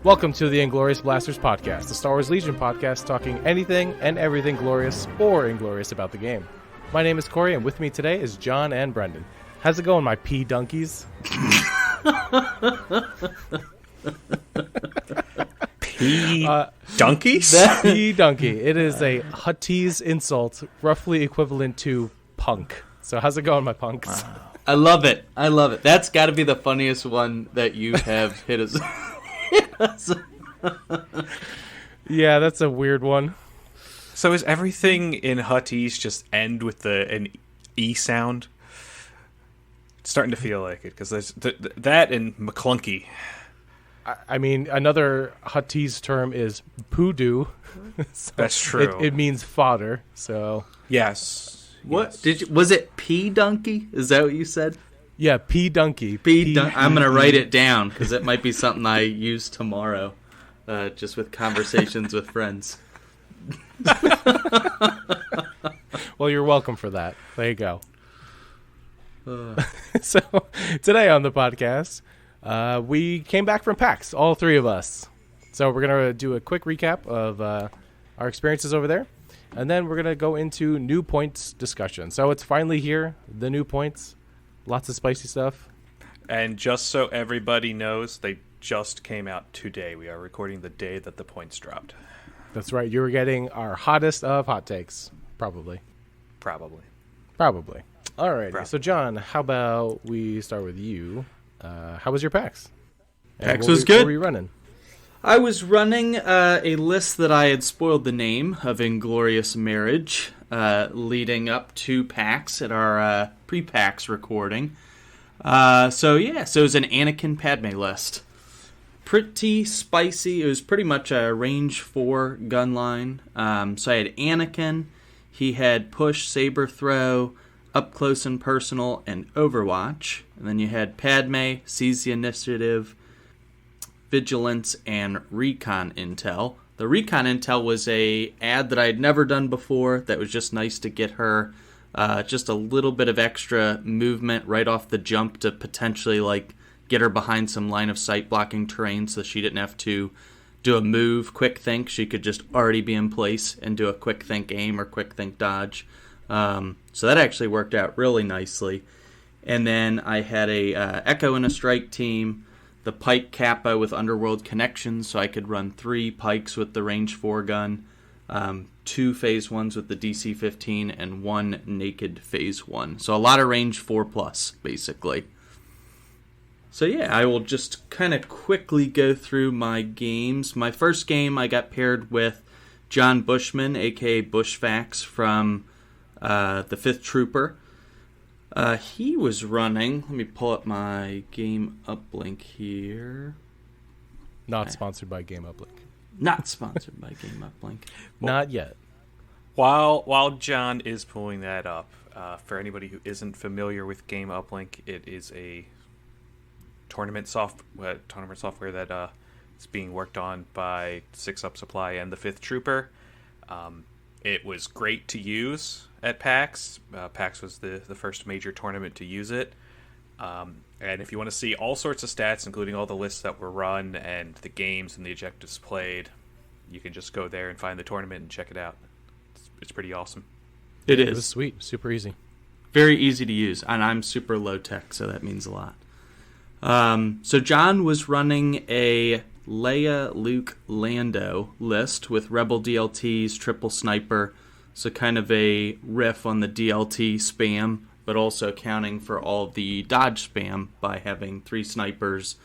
Welcome to the Inglorious Blasters podcast, the Star Wars Legion podcast talking anything and everything glorious or inglorious about the game. My name is Corey, and with me today is John and Brendan. How's it going, my P-Donkeys? P-Donkeys? P-Donkey. It is a Huttese insult, roughly equivalent to punk. So how's it going, my punks? Wow. I love it. That's got to be the funniest one that you have hit us. Yeah, that's a weird one. So is everything in Huttese just end with an E sound? It's starting to feel like it, because there's that and McClunky. I mean, another Huttese term is poodoo. So that's true. It means fodder, so... Yes. What? Yes. Was it P-Donkey? Is that what you said? Yeah, P-Donkey. I'm going to write it down, because it might be something I use tomorrow, just with conversations with friends. Well, you're welcome for that. There you go. So, today on the podcast, we came back from PAX, all three of us. So we're going to do a quick recap of our experiences over there, and then we're going to go into new points discussion. So it's finally here, the new points. Lots of spicy stuff. And just so everybody knows, they just came out today. We are recording the day that the points dropped. That's right. You were getting our hottest of hot takes, probably. Probably. All right. So, John, how about we start with you? How was your PAX? PAX was good. What were you running? I was running a list that I had spoiled the name of Inglorious Marriage leading up to PAX at our pre-PAX recording. So it was an Anakin Padme list. Pretty spicy. It was pretty much a range 4 gun line. So I had Anakin. He had push, saber throw, up close and personal, and Overwatch. And then you had Padme, seize the initiative, vigilance, and recon intel. The recon intel was a ad that I had never done before that was just nice to get her just a little bit of extra movement right off the jump to potentially get her behind some line of sight blocking terrain so she didn't have to do a move, quick think. She could just already be in place and do a quick think aim or quick think dodge. So that actually worked out really nicely. And then I had a Echo and a Strike team, the Pike Kappa with Underworld connections, so I could run 3 Pikes with the range 4 gun, 2 phase 1s with the DC-15, and 1 naked phase 1. So a lot of range 4+, basically. So yeah, I will just kind of quickly go through my games. My first game, I got paired with John Bushman, a.k.a. Bushfax, from the 5th Trooper. He was running... Let me pull up my Game Uplink here. Not sponsored by Game Uplink. Not sponsored by Game Uplink. Not yet. While John is pulling that up, for anybody who isn't familiar with Game Uplink, it is a tournament software that is being worked on by 6-Up Supply and the 5th Trooper. It was great to use at PAX. PAX was the first major tournament to use it. And if you want to see all sorts of stats, including all the lists that were run and the games and the objectives played, you can just go there and find the tournament and check it out. It's pretty awesome. It was sweet. Super easy. Very easy to use. And I'm super low tech, so that means a lot. So John was running a Leia, Luke, Lando list with Rebel DLTs, triple sniper, so kind of a riff on the DLT spam, but also accounting for all the dodge spam by having 3 snipers,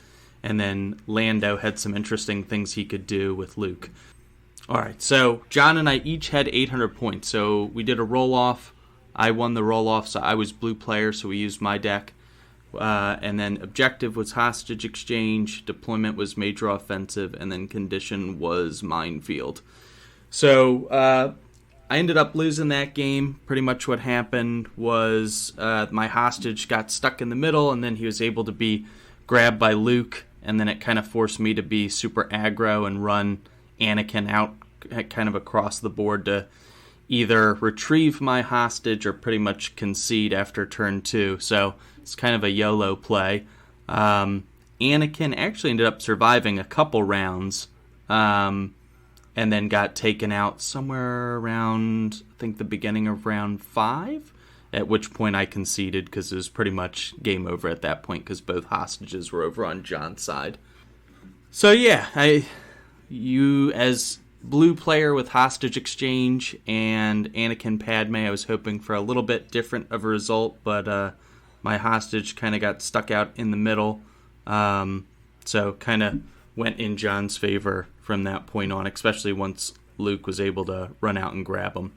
and then Lando had some interesting things he could do with Luke. Alright, so John and I each had 800 points, so we did a roll-off. I won the roll-off, so I was blue player, so we used my deck. And then objective was hostage exchange, deployment was major offensive, and then condition was minefield. So I ended up losing that game. Pretty much what happened was my hostage got stuck in the middle, and then he was able to be grabbed by Luke, and then it kind of forced me to be super aggro and run Anakin out kind of across the board to either retrieve my hostage or pretty much concede after turn 2. So it's kind of a YOLO play. And Anakin actually ended up surviving a couple rounds, and then got taken out somewhere around, I think, the beginning of round 5, at which point I conceded because it was pretty much game over at that point because both hostages were over on John's side. So yeah, you as blue player with hostage exchange and Anakin Padme, I was hoping for a little bit different of a result, but my hostage kind of got stuck out in the middle. So kind of went in John's favor from that point on, especially once Luke was able to run out and grab him.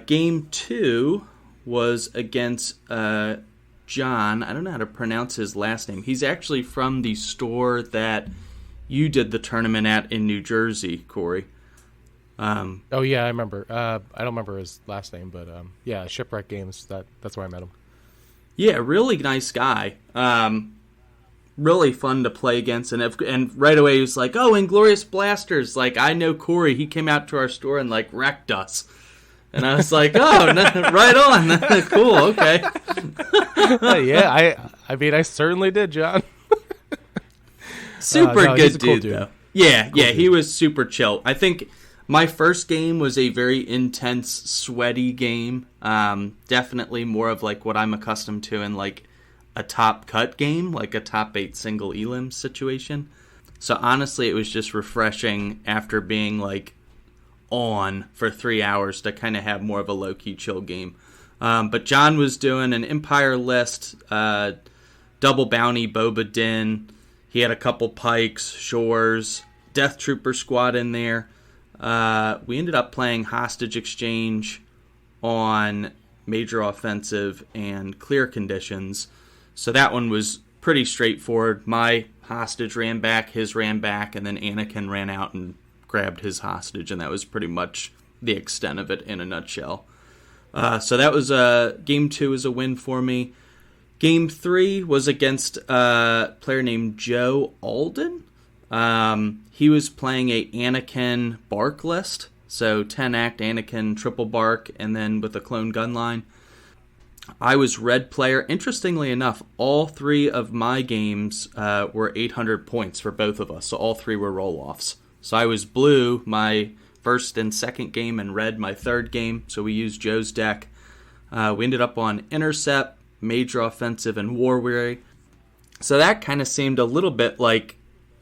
Game 2 was against John. I don't know how to pronounce his last name. He's actually from the store that you did the tournament at in New Jersey, Corey. Oh yeah, I remember. I don't remember his last name, but yeah, Shipwreck Games. That's where I met him. Yeah, really nice guy. Really fun to play against, and right away he was like, "Oh, Inglorious Blasters! Like, I know Corey. He came out to our store and like wrecked us." And I was like, "Oh, no, right on, cool, okay." Yeah, I mean, I certainly did, John. Super no, good cool dude, though. Yeah, cool dude. He was super chill. I think my first game was a very intense, sweaty game. Definitely more of like what I'm accustomed to in like a top cut game, like a top 8 single elim situation. So honestly, it was just refreshing after being like on for 3 hours to kind of have more of a low-key chill game. But John was doing an Empire list, double bounty Boba Din. He had a couple pikes, shores, Death Trooper squad in there. We ended up playing hostage exchange on major offensive and clear conditions. So that one was pretty straightforward. My hostage ran back, his ran back, and then Anakin ran out and grabbed his hostage, and that was pretty much the extent of it in a nutshell. So that was game 2 was a win for me. Game 3 was against a player named Joe Alden. He was playing a Anakin bark list, so 10-act Anakin triple bark, and then with a clone gun line. I was red player. Interestingly enough, all 3 of my games were 800 points for both of us, so all 3 were roll-offs. So I was blue my first and second game, and red my third game, so we used Joe's deck. We ended up on Intercept, Major Offensive, and War Weary. So that kind of seemed a little bit like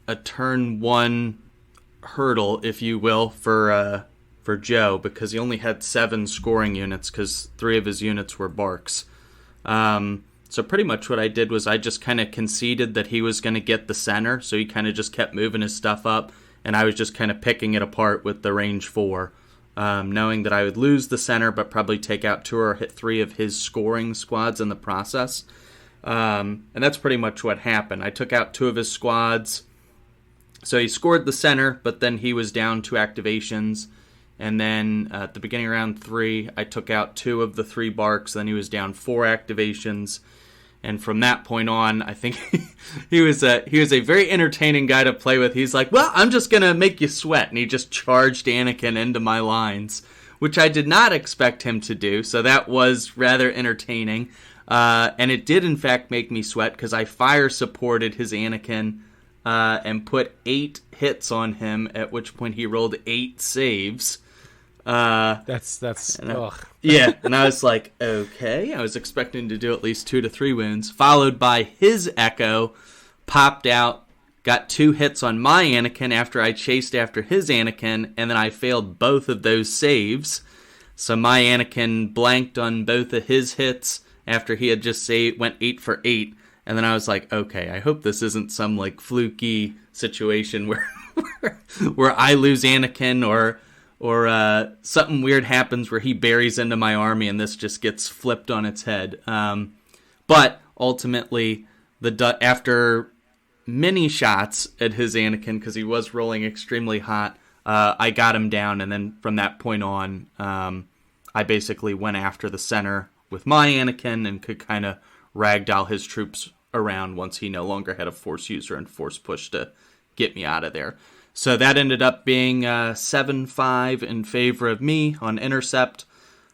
a turn 1 hurdle, if you will, for Joe, because he only had 7 scoring units because 3 of his units were barks. So pretty much what I did was I just kind of conceded that he was going to get the center, so he kind of just kept moving his stuff up, and I was just kind of picking it apart with the range 4, knowing that I would lose the center but probably take out 2 or hit 3 of his scoring squads in the process. And that's pretty much what happened. I took out 2 of his squads, so he scored the center, but then he was down 2 activations. And then at the beginning of round 3, I took out 2 of the 3 barks. Then he was down 4 activations. And from that point on, I think he was a very entertaining guy to play with. He's like, well, I'm just going to make you sweat. And he just charged Anakin into my lines, which I did not expect him to do. So that was rather entertaining. And it did, in fact, make me sweat because I fire supported his Anakin and put 8 hits on him, at which point he rolled 8 saves. That's yeah, and I was like, okay. I was expecting to do at least 2 to 3 wounds, followed by his Echo popped out, got 2 hits on my Anakin after I chased after his Anakin, and then I failed both of those saves. So my Anakin blanked on both of his hits after he had just went 8 for 8. And then I was like, okay, I hope this isn't some like fluky situation where I lose Anakin or something weird happens where he buries into my army and this just gets flipped on its head. But ultimately, after many shots at his Anakin, because he was rolling extremely hot, I got him down, and then from that point on, I basically went after the center with my Anakin and could kind of ragdoll his troops around once he no longer had a force user and force push to get me out of there. So that ended up being 7-5 in favor of me on Intercept.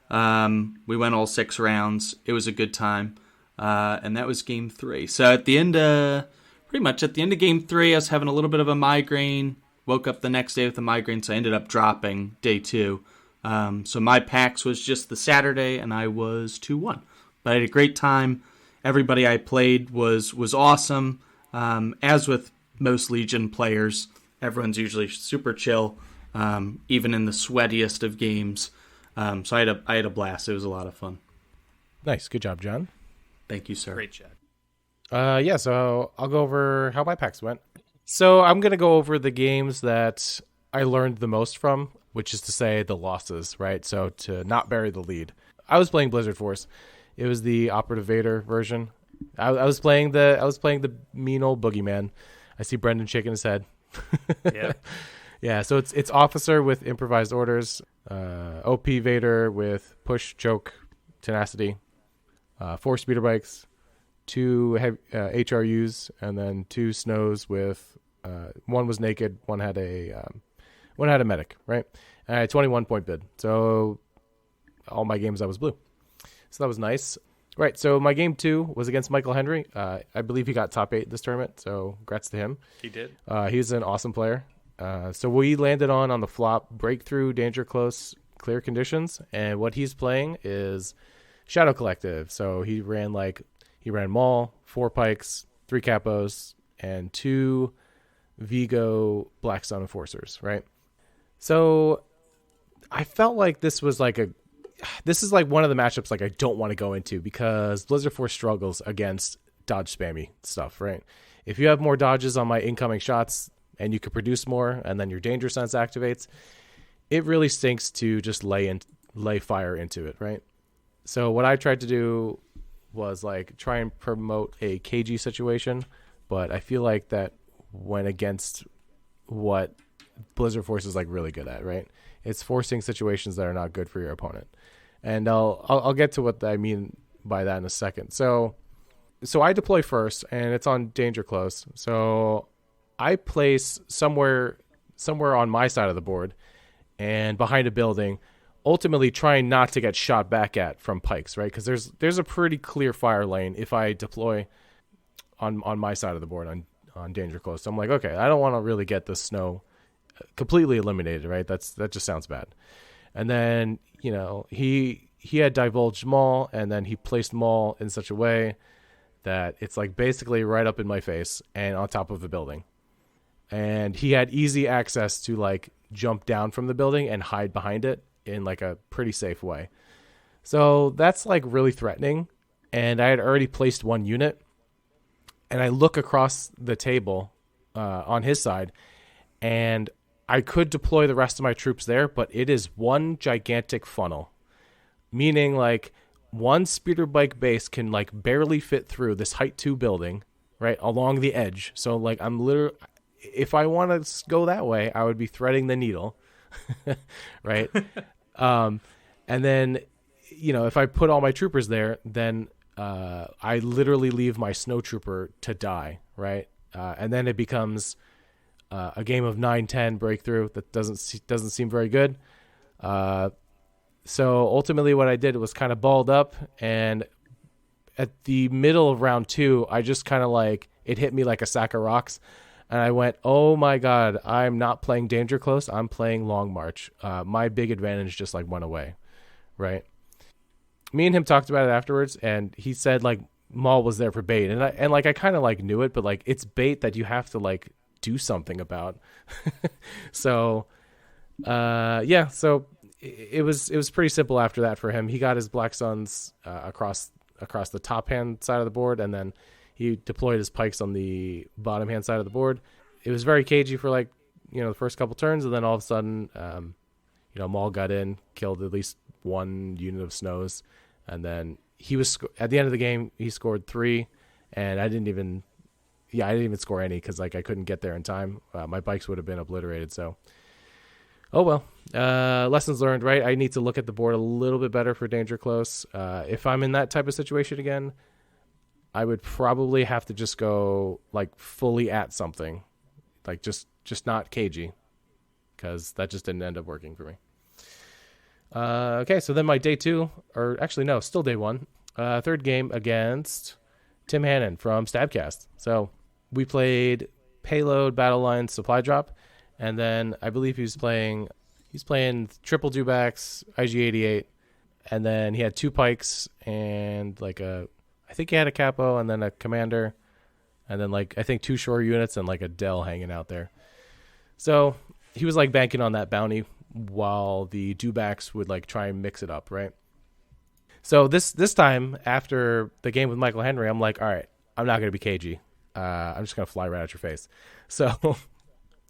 We went all 6 rounds. It was a good time. And that was game 3. So at the end of Pretty much at the end of game 3, I was having a little bit of a migraine. Woke up the next day with a migraine, so I ended up dropping day 2. So my PAX was just the Saturday, and I was 2-1. But I had a great time. Everybody I played was awesome. As with most Legion players, everyone's usually super chill, even in the sweatiest of games. So I had a blast. It was a lot of fun. Nice. Good job, John. Thank you, sir. Great chat. Yeah, so I'll go over how my PAX went. So I'm going to go over the games that I learned the most from, which is to say the losses, right? So to not bury the lead. I was playing Blizzard Force. It was the Operative Vader version. I was playing the mean old boogeyman. I see Brendan shaking his head. Yeah. Yeah, so it's officer with improvised orders, OP Vader with push, choke, tenacity, 4 speeder bikes, 2 HRUs, and then 2 snows with one was naked, one had a medic, right? And I had 21 point bid. So all my games I was blue. So that was nice. Right, so my game 2 was against Michael Henry. I believe he got top 8 this tournament, so congrats to him. He did. He's an awesome player. So we landed on the flop, breakthrough, danger close, clear conditions, and what he's playing is Shadow Collective. So he ran Maul, 4 pikes, 3 capos, and 2 Vigo Blackstone Enforcers, right? So I felt like this is like one of the matchups like I don't want to go into because Blizzard Force struggles against dodge spammy stuff, right? If you have more dodges on my incoming shots and you can produce more and then your danger sense activates, it really stinks to just lay fire into it, right? So what I tried to do was like try and promote a KG situation, but I feel like that went against what Blizzard Force is like really good at, right? It's forcing situations that are not good for your opponent. And I'll get to what I mean by that in a second. So I deploy first and it's on danger close. So I place somewhere on my side of the board and behind a building, ultimately trying not to get shot back at from pikes, right? Because there's a pretty clear fire lane if I deploy on my side of the board on danger close. So I'm like, okay, I don't want to really get the snow completely eliminated, right? That just sounds bad. And then, he had divulged Maul, and then he placed Maul in such a way that it's like basically right up in my face and on top of the building. And he had easy access to like jump down from the building and hide behind it in like a pretty safe way. So that's like really threatening. And I had already placed 1 unit, and I look across the table on his side, and I could deploy the rest of my troops there, but it is one gigantic funnel, meaning like one speeder bike base can like barely fit through this height 2 building, right, along the edge. So like I'm literally, if I want to go that way, I would be threading the needle, right? And then, if I put all my troopers there, then I literally leave my snow trooper to die, right? And then it becomes a game of 9-10 breakthrough that doesn't seem very good. So ultimately what I did was kind of balled up, and at the middle of round 2, I just kind of like, it hit me like a sack of rocks, and I went, oh my God, I'm not playing danger close. I'm playing long march. My big advantage just like went away, right? Me and him talked about it afterwards, and he said like Maul was there for bait, and I kind of like knew it, but like it's bait that you have to like do something about. So so it was pretty simple after that for him. He got his Black Suns across the top hand side of the board, and then he deployed his pikes on the bottom hand side of the board. It was very cagey for like the first couple turns, and then all of a sudden Maul got in, killed at least 1 unit of snows, and then he was at the end of the game he scored 3, and I didn't even score any because like I couldn't get there in time. My bikes would have been obliterated. So, oh well. Lessons learned, right? I need to look at the board a little bit better for danger close. If I'm in that type of situation again, I would probably have to just go like fully at something, like just not cagey, because that just didn't end up working for me. Okay, so then my day 2, or actually no, still day 1, third game against Tim Hannon from Stabcast. So we played Payload, Battle Line, Supply Drop, and then I believe he's playing triple dewbacks, IG-88, and then he had 2 pikes and I think he had a capo and then a commander, and then I think 2 shore units and a Dell hanging out there. So he was banking on that bounty while the dewbacks would try and mix it up, right? So this time after the game with Michael Henry, I'm like, all right, I'm not going to be cagey. I'm just going to fly right at your face. So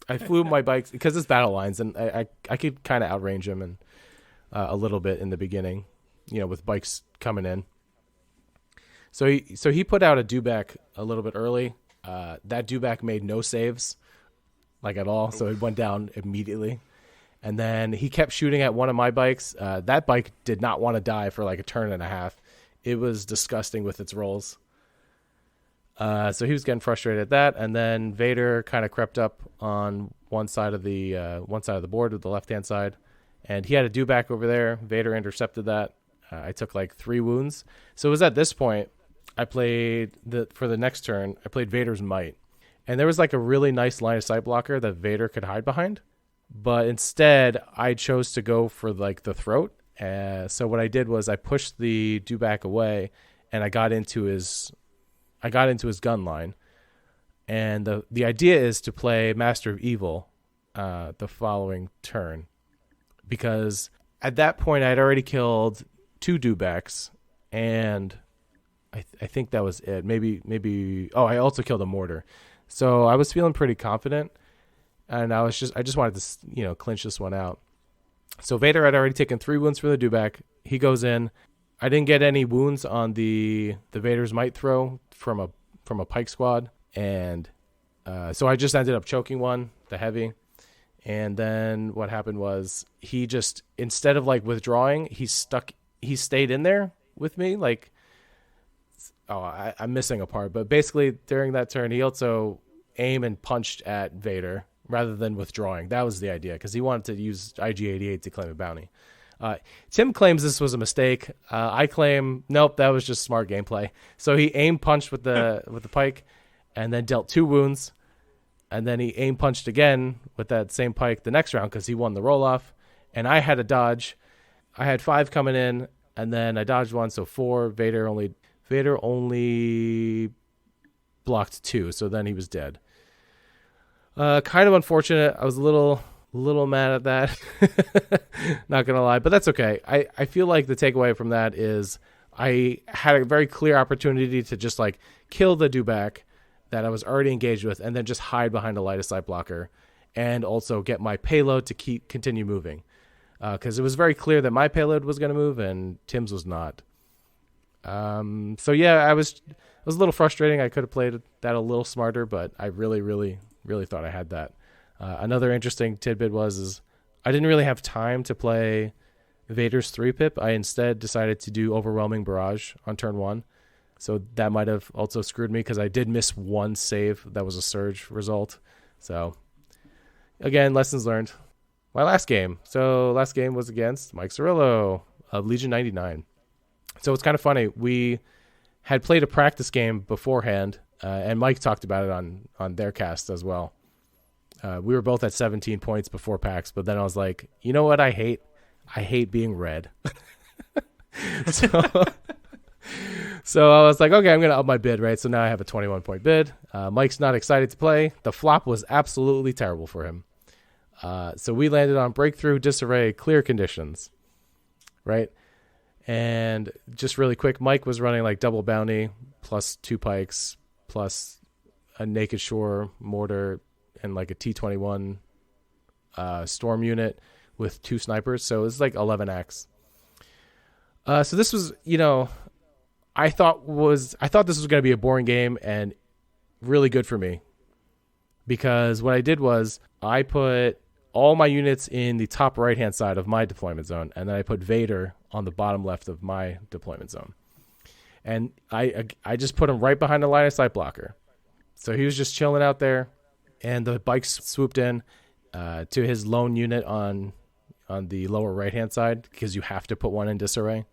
I flew my bikes because it's battle lines, and I could kind of outrange him and a little bit in the beginning, with bikes coming in. So he put out a dewback a little bit early. That dewback made no saves, at all, so it went down immediately. And then he kept shooting at one of my bikes. That bike did not want to die for a turn and a half. It was disgusting with its rolls. So he was getting frustrated at that. And then Vader kind of crept up on one side of the board with the left-hand side. And he had a dewback over there. Vader intercepted that. I took 3 wounds. So it was at this point I played for the next turn, I played Vader's Might. And there was a really nice line of sight blocker that Vader could hide behind. But instead, I chose to go for the throat. So what I did was I pushed the dewback away, and I got into his gun line. And the idea is to play Master of Evil the following turn, because at that point I had already killed 2 dewbacks, and I think that was it. Maybe. Oh, I also killed a mortar. So I was feeling pretty confident. And I just wanted to, clinch this one out. So Vader had already taken 3 wounds for the dewback. He goes in. I didn't get any wounds on the Vader's Might throw from a pike squad, and so I just ended up choking one, the heavy. And then what happened was he just, instead of withdrawing, he stayed in there with me. I'm missing a part, but basically during that turn he also aimed and punched at Vader rather than withdrawing. That was the idea, because he wanted to use IG-88 to claim a bounty. Tim claims this was a mistake. I claim, nope, that was just smart gameplay. So he aim punched with the pike, and then dealt 2 wounds, and then he aim punched again with that same pike the next round because he won the roll-off, and I had a dodge. I had 5 coming in, and then I dodged 1, so 4. Vader only blocked 2, so then he was dead. Kind of unfortunate. I was a little mad at that. Not gonna lie, but that's okay. I feel like the takeaway from that is I had a very clear opportunity to just kill the dewback that I was already engaged with, and then just hide behind a light of sight blocker, and also get my payload to continue moving, because it was very clear that my payload was going to move and Tim's was not. So yeah, it was a little frustrating. I could have played that a little smarter, but I really thought I had that. Another interesting tidbit is I didn't really have time to play Vader's 3-pip. I instead decided to do Overwhelming Barrage on turn 1. So that might have also screwed me, because I did miss 1 save. That was a surge result. So again, lessons learned. My last game. So last game was against Mike Cirillo of Legion 99. So it's kind of funny. We had played a practice game beforehand, and Mike talked about it on their cast as well. We were both at 17 points before PAX, but then I was like, you know what I hate? I hate being red. So I was like, okay, I'm going to up my bid, right? So now I have a 21-point bid. Mike's not excited to play. The flop was absolutely terrible for him. So we landed on Breakthrough, Disarray, Clear Conditions, right? And just really quick, Mike was running double bounty, plus 2 pikes, plus a Naked Shore mortar, and a T-21 storm unit with 2 snipers. So it was 11x. So this was, I thought this was going to be a boring game, and really good for me, because what I did was I put all my units in the top right-hand side of my deployment zone, and then I put Vader on the bottom left of my deployment zone. And I just put him right behind the line of sight blocker. So he was just chilling out there, and the bikes swooped in to his lone unit on the lower right-hand side, because you have to put one in disarray.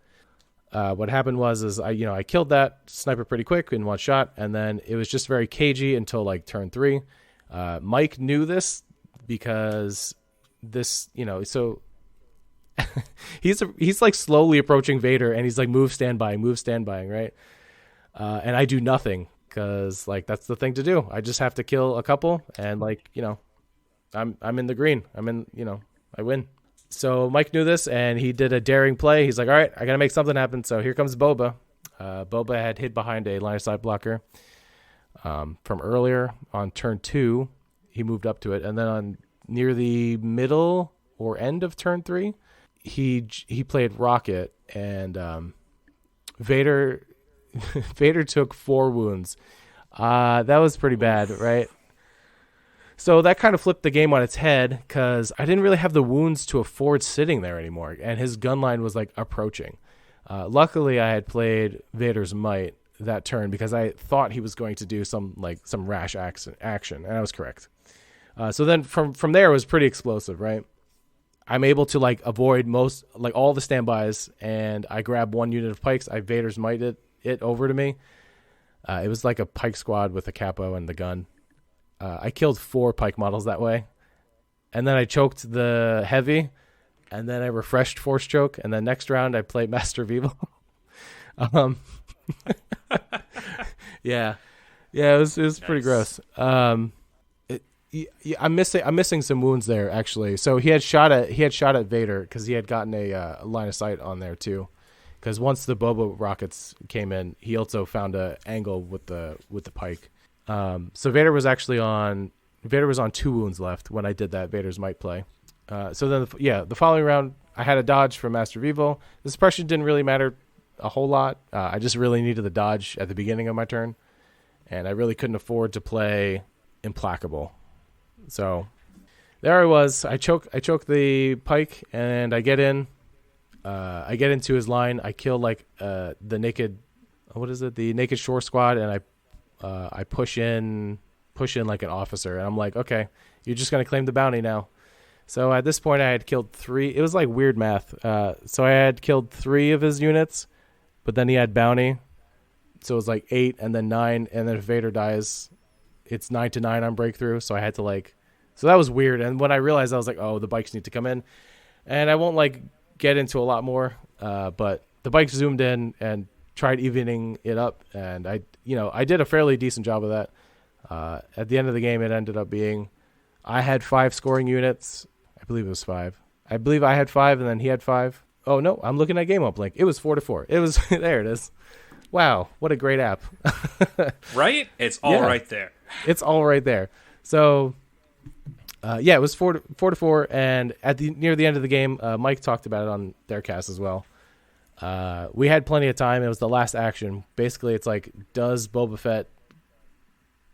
what happened was I killed that sniper pretty quick in one shot, and then it was just very cagey until like turn 3. Mike knew this because this, so he's like slowly approaching Vader, and he's like move stand buying, right? And I do nothing because like that's the thing to do. I just have to kill a couple, and like I'm in the green. I win. So Mike knew this, and he did a daring play. He's like, all right, I got to make something happen. So here comes Boba. Boba had hid behind a line of sight blocker from earlier on turn 2. He moved up to it. And then on near the middle or end of turn 3, he played Rocket, and Vader took 4 wounds. That was pretty bad, right? So that kind of flipped the game on its head because I didn't really have the wounds to afford sitting there anymore, and his gun line was like approaching. Luckily, I had played Vader's Might that turn because I thought he was going to do some rash action, and I was correct. So then from there it was pretty explosive, right? I'm able to like avoid all the standbys, and I grab 1 unit of pikes. I Vader's Might it over to me. It was like a pike squad with a capo and the gun. I killed 4 pike models that way, and then I choked the heavy, and then I refreshed force choke, and then next round I played Master of Evil. Yeah, it was nice. Pretty gross. I'm missing some wounds there actually. So he had shot at Vader because he had gotten a line of sight on there too. Because once the Boba rockets came in, he also found a angle with the pike. So Vader was on 2 wounds left when I did that Vader's Might play. So then the following round I had a dodge from Master of Evil. The suppression didn't really matter a whole lot. I just really needed the dodge at the beginning of my turn, and I really couldn't afford to play Implacable. So there I was. I choke the pike, and I get in. I get into his line. I kill like the naked shore squad, and I push in like an officer, and I'm like, okay, you're just gonna claim the bounty now. So at this point I had killed 3. It was like weird math. So I had killed 3 of his units, but then he had bounty, so it was like 8 and then 9, and then if Vader dies it's 9-9 on breakthrough. So I had to so that was weird. And when I realized, I was like, oh, the bikes need to come in, and I won't get into a lot more, but the bikes zoomed in and tried evening it up, and I did a fairly decent job of that. At the end of the game, it ended up being I had 5 scoring units. I believe it was 5. I believe I had 5, and then he had 5. Oh no, I'm looking at Game Uplink. It was 4-4. It was there. It is. Wow, what a great app! Right? It's all right there. It's all right there. So, it was 4-4, and near the end of the game, Mike talked about it on their cast as well. We had plenty of time. It was the last action. Basically, it's like, does Boba Fett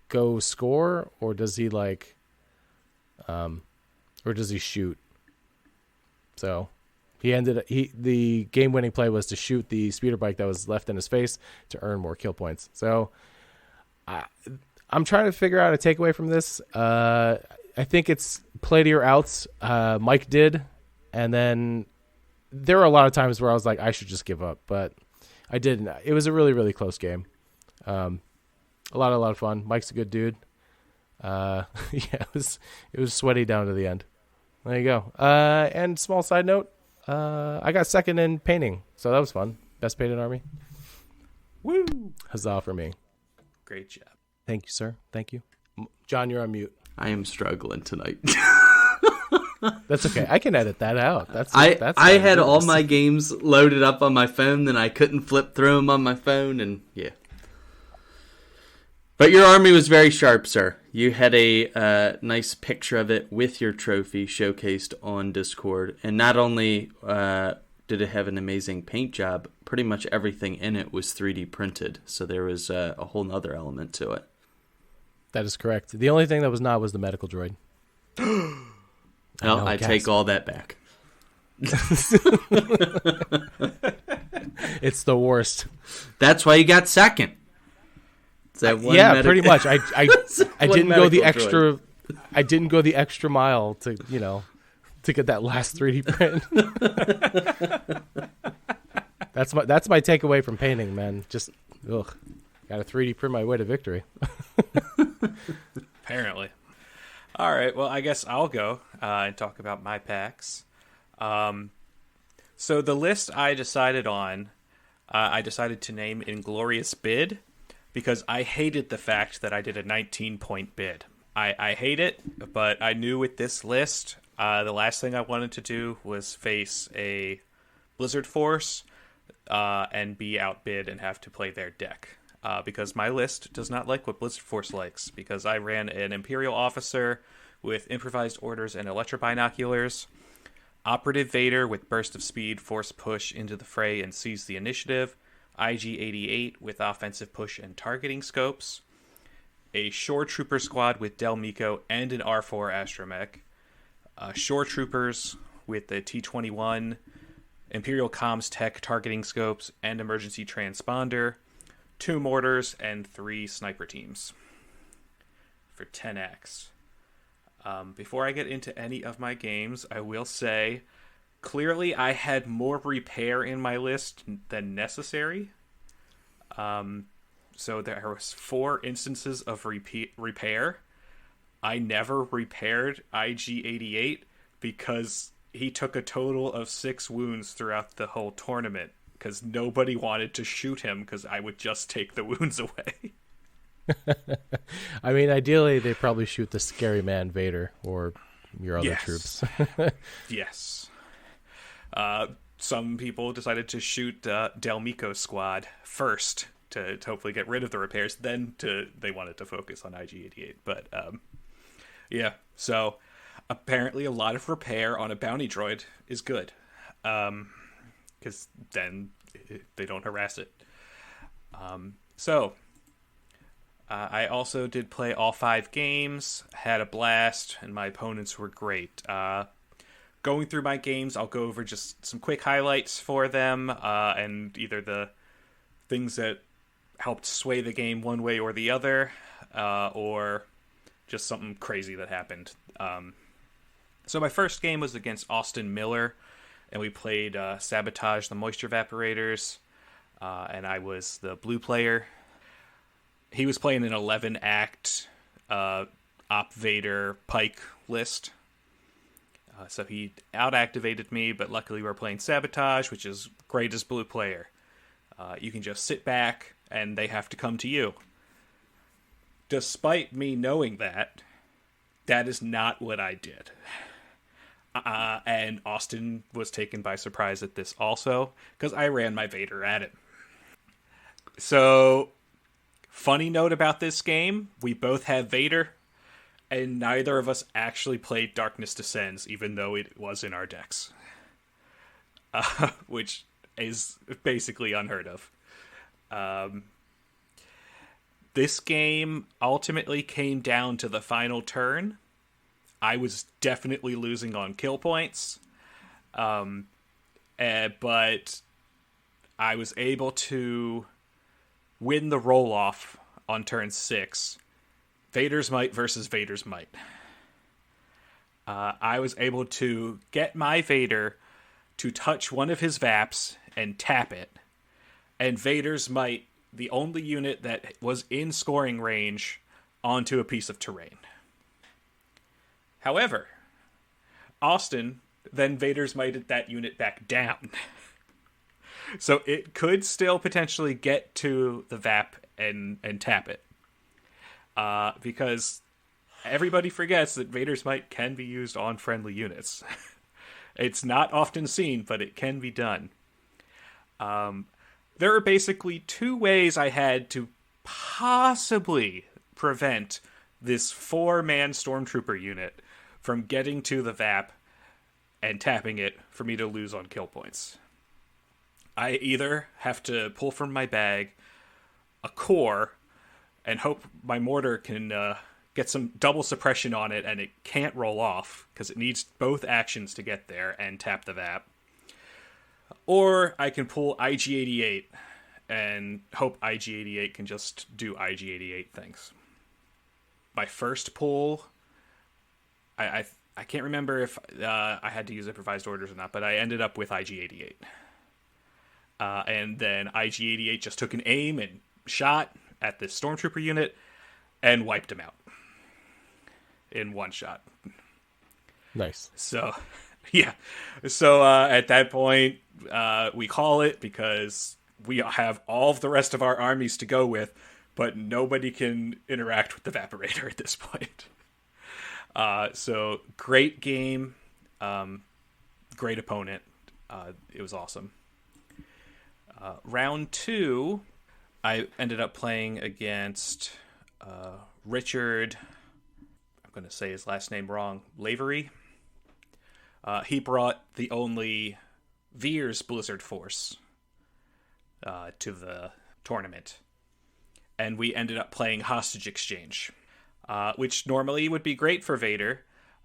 go score, or does he shoot? So the game-winning play was to shoot the speeder bike that was left in his face to earn more kill points. So I'm trying to figure out a takeaway from this. I think it's play to your outs. Mike did, and then there were a lot of times where I was like, I should just give up, but I didn't. It was a really, really close game. A lot of fun. Mike's a good dude. It was sweaty down to the end. There you go. And small side note, I got second in painting, so that was fun. Best painted army. Woo! Huzzah for me. Great job. Thank you, sir. Thank you. John, you're on mute. I am struggling tonight. That's okay. I can edit that out. I had all my games loaded up on my phone, and I couldn't flip through them on my phone, and yeah. But your army was very sharp, sir. You had a nice picture of it with your trophy showcased on Discord, and not only did it have an amazing paint job, pretty much everything in it was 3D printed, so there was a whole nother element to it. That is correct. The only thing that was not was the medical droid. I take all that back. It's the worst. That's why you got second. Pretty much. I didn't go the extra. I didn't go the extra mile to get that last 3D print. That's my takeaway from painting, man. Just ugh, got to 3D print my way to victory. Apparently. All right, well, I guess I'll go and talk about my PAX. So the list I decided on, I decided to name Inglorious Bid because I hated the fact that I did a 19-point bid. I hate it, but I knew with this list, the last thing I wanted to do was face a Blizzard Force and be outbid and have to play their deck. Because my list does not like what Blizzard Force likes, because I ran an Imperial Officer with Improvised Orders and Electrobinoculars, Operative Vader with Burst of Speed, Force Push into the fray and seize the initiative, IG-88 with Offensive Push and Targeting Scopes, a Shore Trooper Squad with Del Meeko and an R4 Astromech, Shore Troopers with the T-21, Imperial Comms Tech Targeting Scopes and Emergency Transponder, 2 mortars, and 3 sniper teams for 10x. Before I get into any of my games, I will say, clearly I had more repair in my list than necessary. So there was 4 instances of repair. I never repaired IG-88 because he took a total of 6 wounds throughout the whole tournament. Because nobody wanted to shoot him because I would just take the wounds away. I mean, ideally, they probably shoot the scary man Vader or your other troops. Yes. Some people decided to shoot Del Meeko's squad first to hopefully get rid of the repairs. Then they wanted to focus on IG-88. But, yeah. So, apparently a lot of repair on a bounty droid is good. Because then they don't harass it. I also did play all 5 games, had a blast, and my opponents were great. Going through my games, I'll go over just some quick highlights for them, and either the things that helped sway the game one way or the other, or just something crazy that happened. So my first game was against Austin Miller, and we played Sabotage the Moisture Evaporators, and I was the blue player. He was playing an 11-act Op Vader Pike list. So he out-activated me, but luckily we're playing Sabotage, which is great as blue player. You can just sit back, and they have to come to you. Despite me knowing that, that is not what I did. And Austin was taken by surprise at this also, because I ran my Vader at him. So, funny note about this game, we both have Vader, and neither of us actually played Darkness Descends, even though it was in our decks. Which is basically unheard of. This game ultimately came down to the final turn. I was definitely losing on kill points, but I was able to win the roll-off on turn 6. Vader's Might versus Vader's Might. I was able to get my Vader to touch one of his Vaps and tap it, and Vader's Might, the only unit that was in scoring range, onto a piece of terrain. However, Austin then Vader's Mighted that unit back down. So it could still potentially get to the VAP and tap it. Because everybody forgets that Vader's Might can be used on friendly units. It's not often seen, but it can be done. There are basically 2 ways I had to possibly prevent this 4-man Stormtrooper unit from getting to the VAP and tapping it for me to lose on kill points. I either have to pull from my bag a core and hope my mortar can get some double suppression on it and it can't roll off because it needs both actions to get there and tap the VAP. Or I can pull IG-88 and hope IG-88 can just do IG-88 things. My first pull, I can't remember if I had to use improvised orders or not, but I ended up with IG-88. and then IG-88 just took an aim and shot at the stormtrooper unit and wiped him out in one shot. Nice. So, yeah. So at that point, we call it because we have all of the rest of our armies to go with, but nobody can interact with the Vaporator at this point. So great game, great opponent. It was awesome. Round 2, I ended up playing against Richard. I'm going to say his last name wrong. Lavery. He brought the only Veers Blizzard Force to the tournament, and we ended up playing Hostage Exchange, which normally would be great for Vader.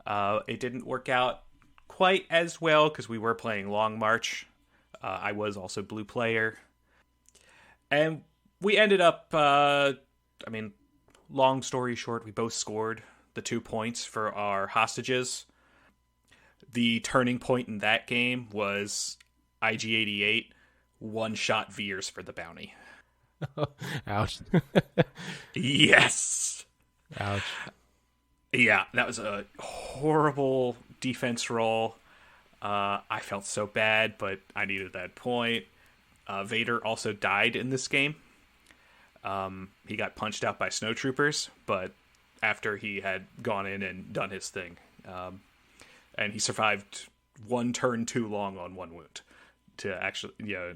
It didn't work out quite as well because we were playing Long March. I was also blue player, and we ended up, long story short, we both scored the 2 points for our hostages. The turning point in that game was IG-88 one-shot Veers for the bounty. Ouch. Yes! Ouch. Yeah, that was a horrible defense roll. I felt so bad, but I needed that point. Vader also died in this game. He got punched out by snowtroopers, but after he had gone in and done his thing. And he survived one turn too long on one wound to actually,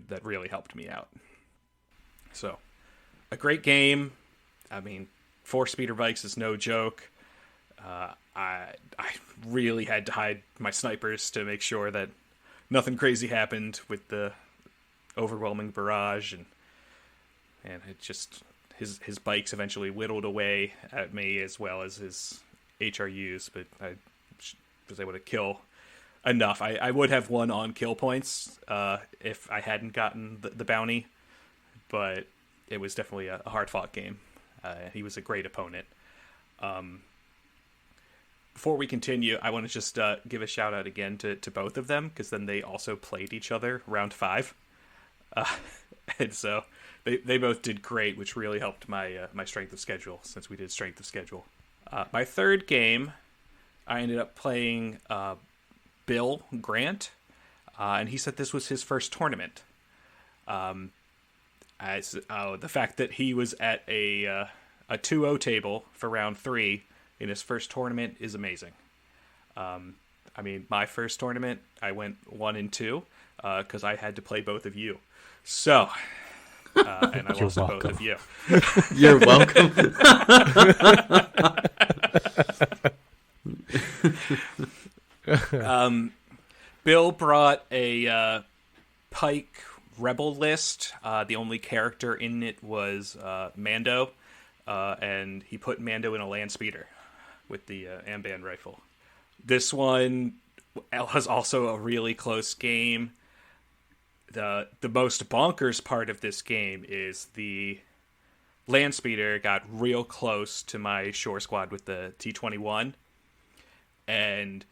that really helped me out. So, a great game. I mean, 4-speeder bikes is no joke. I really had to hide my snipers to make sure that nothing crazy happened with the overwhelming barrage, and it just his bikes eventually whittled away at me as well as his HRUs, but I was able to kill enough. I would have won on kill points if I hadn't gotten the bounty, but it was definitely a hard-fought game. He was a great opponent. Before we continue, I want to just give a shout-out again to both of them, because then they also played each other round 5. And so they both did great, which really helped my strength of schedule, since we did strength of schedule. My third game, I ended up playing Bill Grant, and he said this was his first tournament. The fact that he was at a 2-0 table for round 3 in his first tournament is amazing. My first tournament, I went 1-2 because I had to play both of you. So, and I lost to both of you. You're welcome. Bill brought a Pike Rebel list. The only character in it was Mando, and he put Mando in a land speeder with the Amban rifle. This one was also a really close game. The most bonkers part of this game is the land speeder got real close to my shore squad with the T-21, and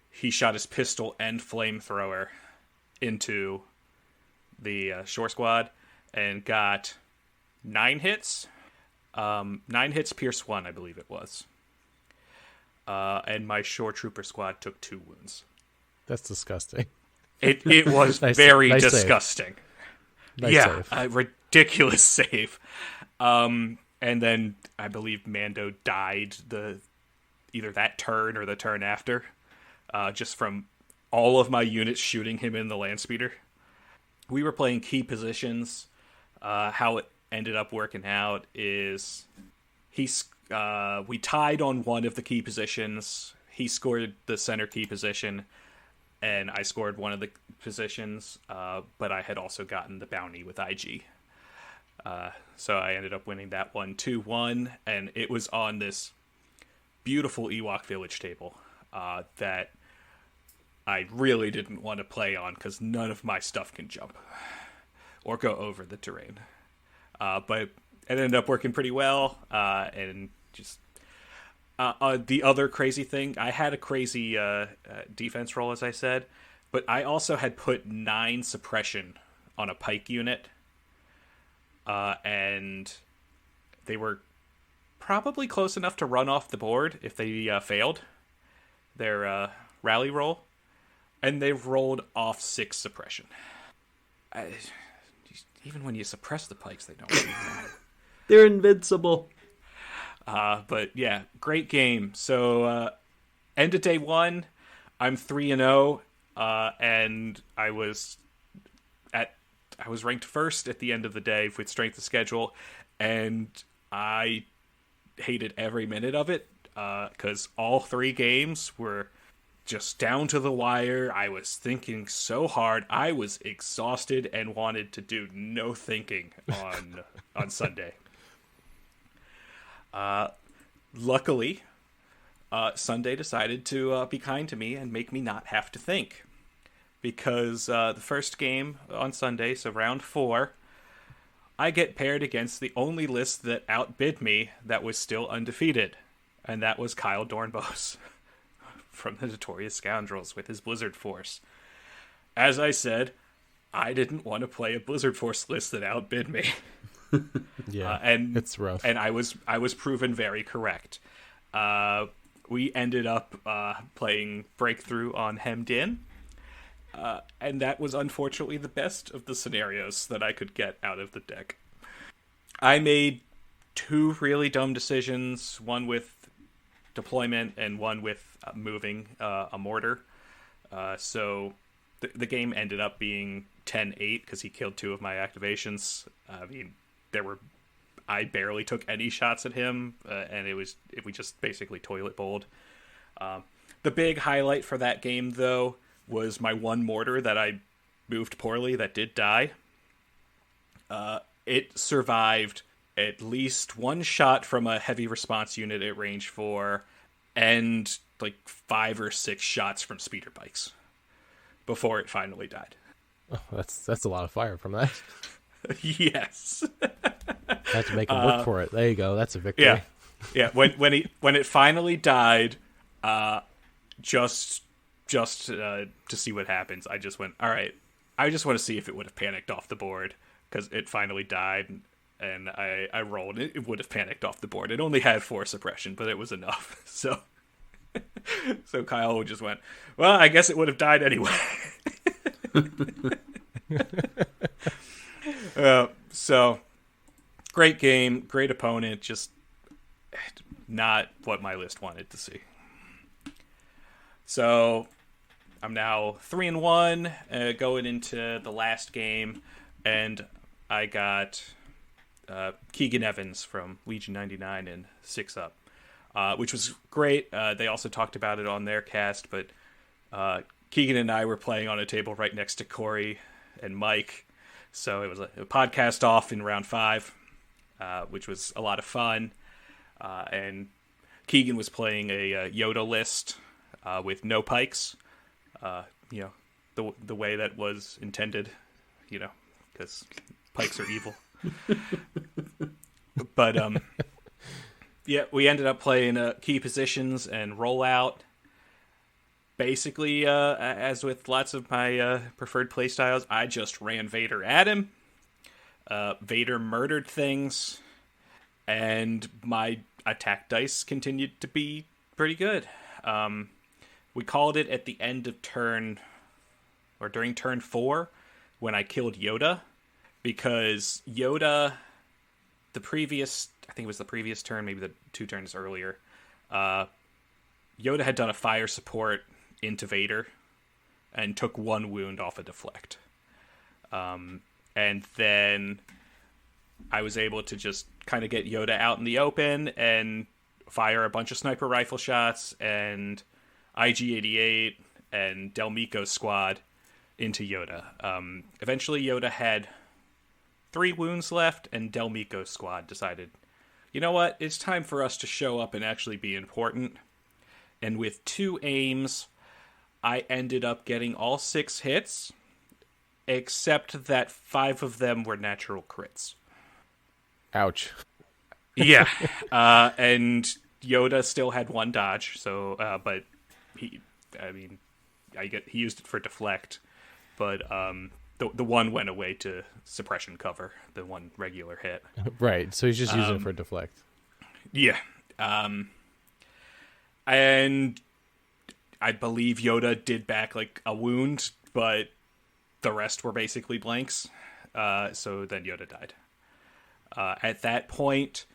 he shot his pistol and flamethrower into the shore squad and got 9 hits. 9 hits, pierce 1, I believe it was. And my shore trooper squad took 2 wounds. That's disgusting. It was nice, very nice disgusting. Nice save. A ridiculous save. And then I believe Mando died either that turn or the turn after, just from all of my units shooting him in the land speeder. We were playing key positions. How it ended up working out is we tied on one of the key positions. He scored the center key position, and I scored one of the positions, but I had also gotten the bounty with IG. So I ended up winning that one 2-1, and it was on this beautiful Ewok village table that I really didn't want to play on because none of my stuff can jump or go over the terrain. But it ended up working pretty well, and just the other crazy thing, I had a crazy defense roll, as I said, but I also had put 9 suppression on a pike unit, and they were probably close enough to run off the board if they failed their rally roll, and they've rolled off 6 suppression. Even when you suppress the pikes, they don't really matter. They're invincible. But yeah, great game. So end of day 1, I'm 3-0, and I was ranked first at the end of the day with strength of schedule, and I hated every minute of it because all 3 games were just down to the wire. I was thinking so hard. I was exhausted and wanted to do no thinking on Sunday. Luckily, Sunday decided to be kind to me and make me not have to think. Because the first game on Sunday, so round 4, I get paired against the only list that outbid me that was still undefeated. And that was Kyle Dornbos from the Notorious Scoundrels with his Blizzard Force. As I said, I didn't want to play a Blizzard Force list that outbid me. Yeah, and it's rough. And I was proven very correct. We ended up playing Breakthrough on Hemmed In. And that was unfortunately the best of the scenarios that I could get out of the deck. I made 2 really dumb decisions, one with deployment and one with moving a mortar. So the game ended up being 10-8 because he killed 2 of my activations. I mean, I barely took any shots at him, and we just basically toilet bowled. The big highlight for that game, though, was my 1 mortar that I moved poorly that did die. It survived at least 1 shot from a heavy response unit at range 4 and like 5 or 6 shots from speeder bikes before it finally died. Oh, that's a lot of fire from that. Yes. I had to make him work for it. There you go. That's a victory. Yeah. When it finally died, just to see what happens, I just went, all right, I just want to see if it would have panicked off the board, because it finally died, and I rolled. It would have panicked off the board. It only had 4 suppression, but it was enough. So Kyle just went, well, I guess it would have died anyway. So great game, great opponent, just not what my list wanted to see. So I'm now 3-1 going into the last game, and I got Keegan Evans from Legion 99 and 6-Up, which was great. They also talked about it on their cast, but Keegan and I were playing on a table right next to Corey and Mike, so it was a podcast off in round 5, which was a lot of fun. And Keegan was playing a Yoda list with no pikes, the way that was intended, because pikes are evil. But yeah, we ended up playing key positions and rollout. Basically, as with lots of my preferred playstyles, I just ran Vader at him. Vader murdered things, and my attack dice continued to be pretty good. We called it at the end of turn, or during turn 4, when I killed Yoda, because Yoda, I think it was the previous turn, maybe the 2 turns earlier, Yoda had done a fire support into Vader and took 1 wound off a deflect. And then I was able to just kind of get Yoda out in the open and fire a bunch of sniper rifle shots and IG-88 and Del Mico's squad into Yoda. Eventually Yoda had 3 wounds left, and Del Mico's squad decided, you know what, it's time for us to show up and actually be important. And with 2 aims, I ended up getting all 6 hits, except that 5 of them were natural crits. Ouch. Yeah. And Yoda still had 1 dodge, so he used it for deflect. But the one went away to suppression cover, the one regular hit. Right. So he's just using it for deflect. Yeah. And I believe Yoda did back like a wound, but the rest were basically blanks. So then Yoda died. At that point,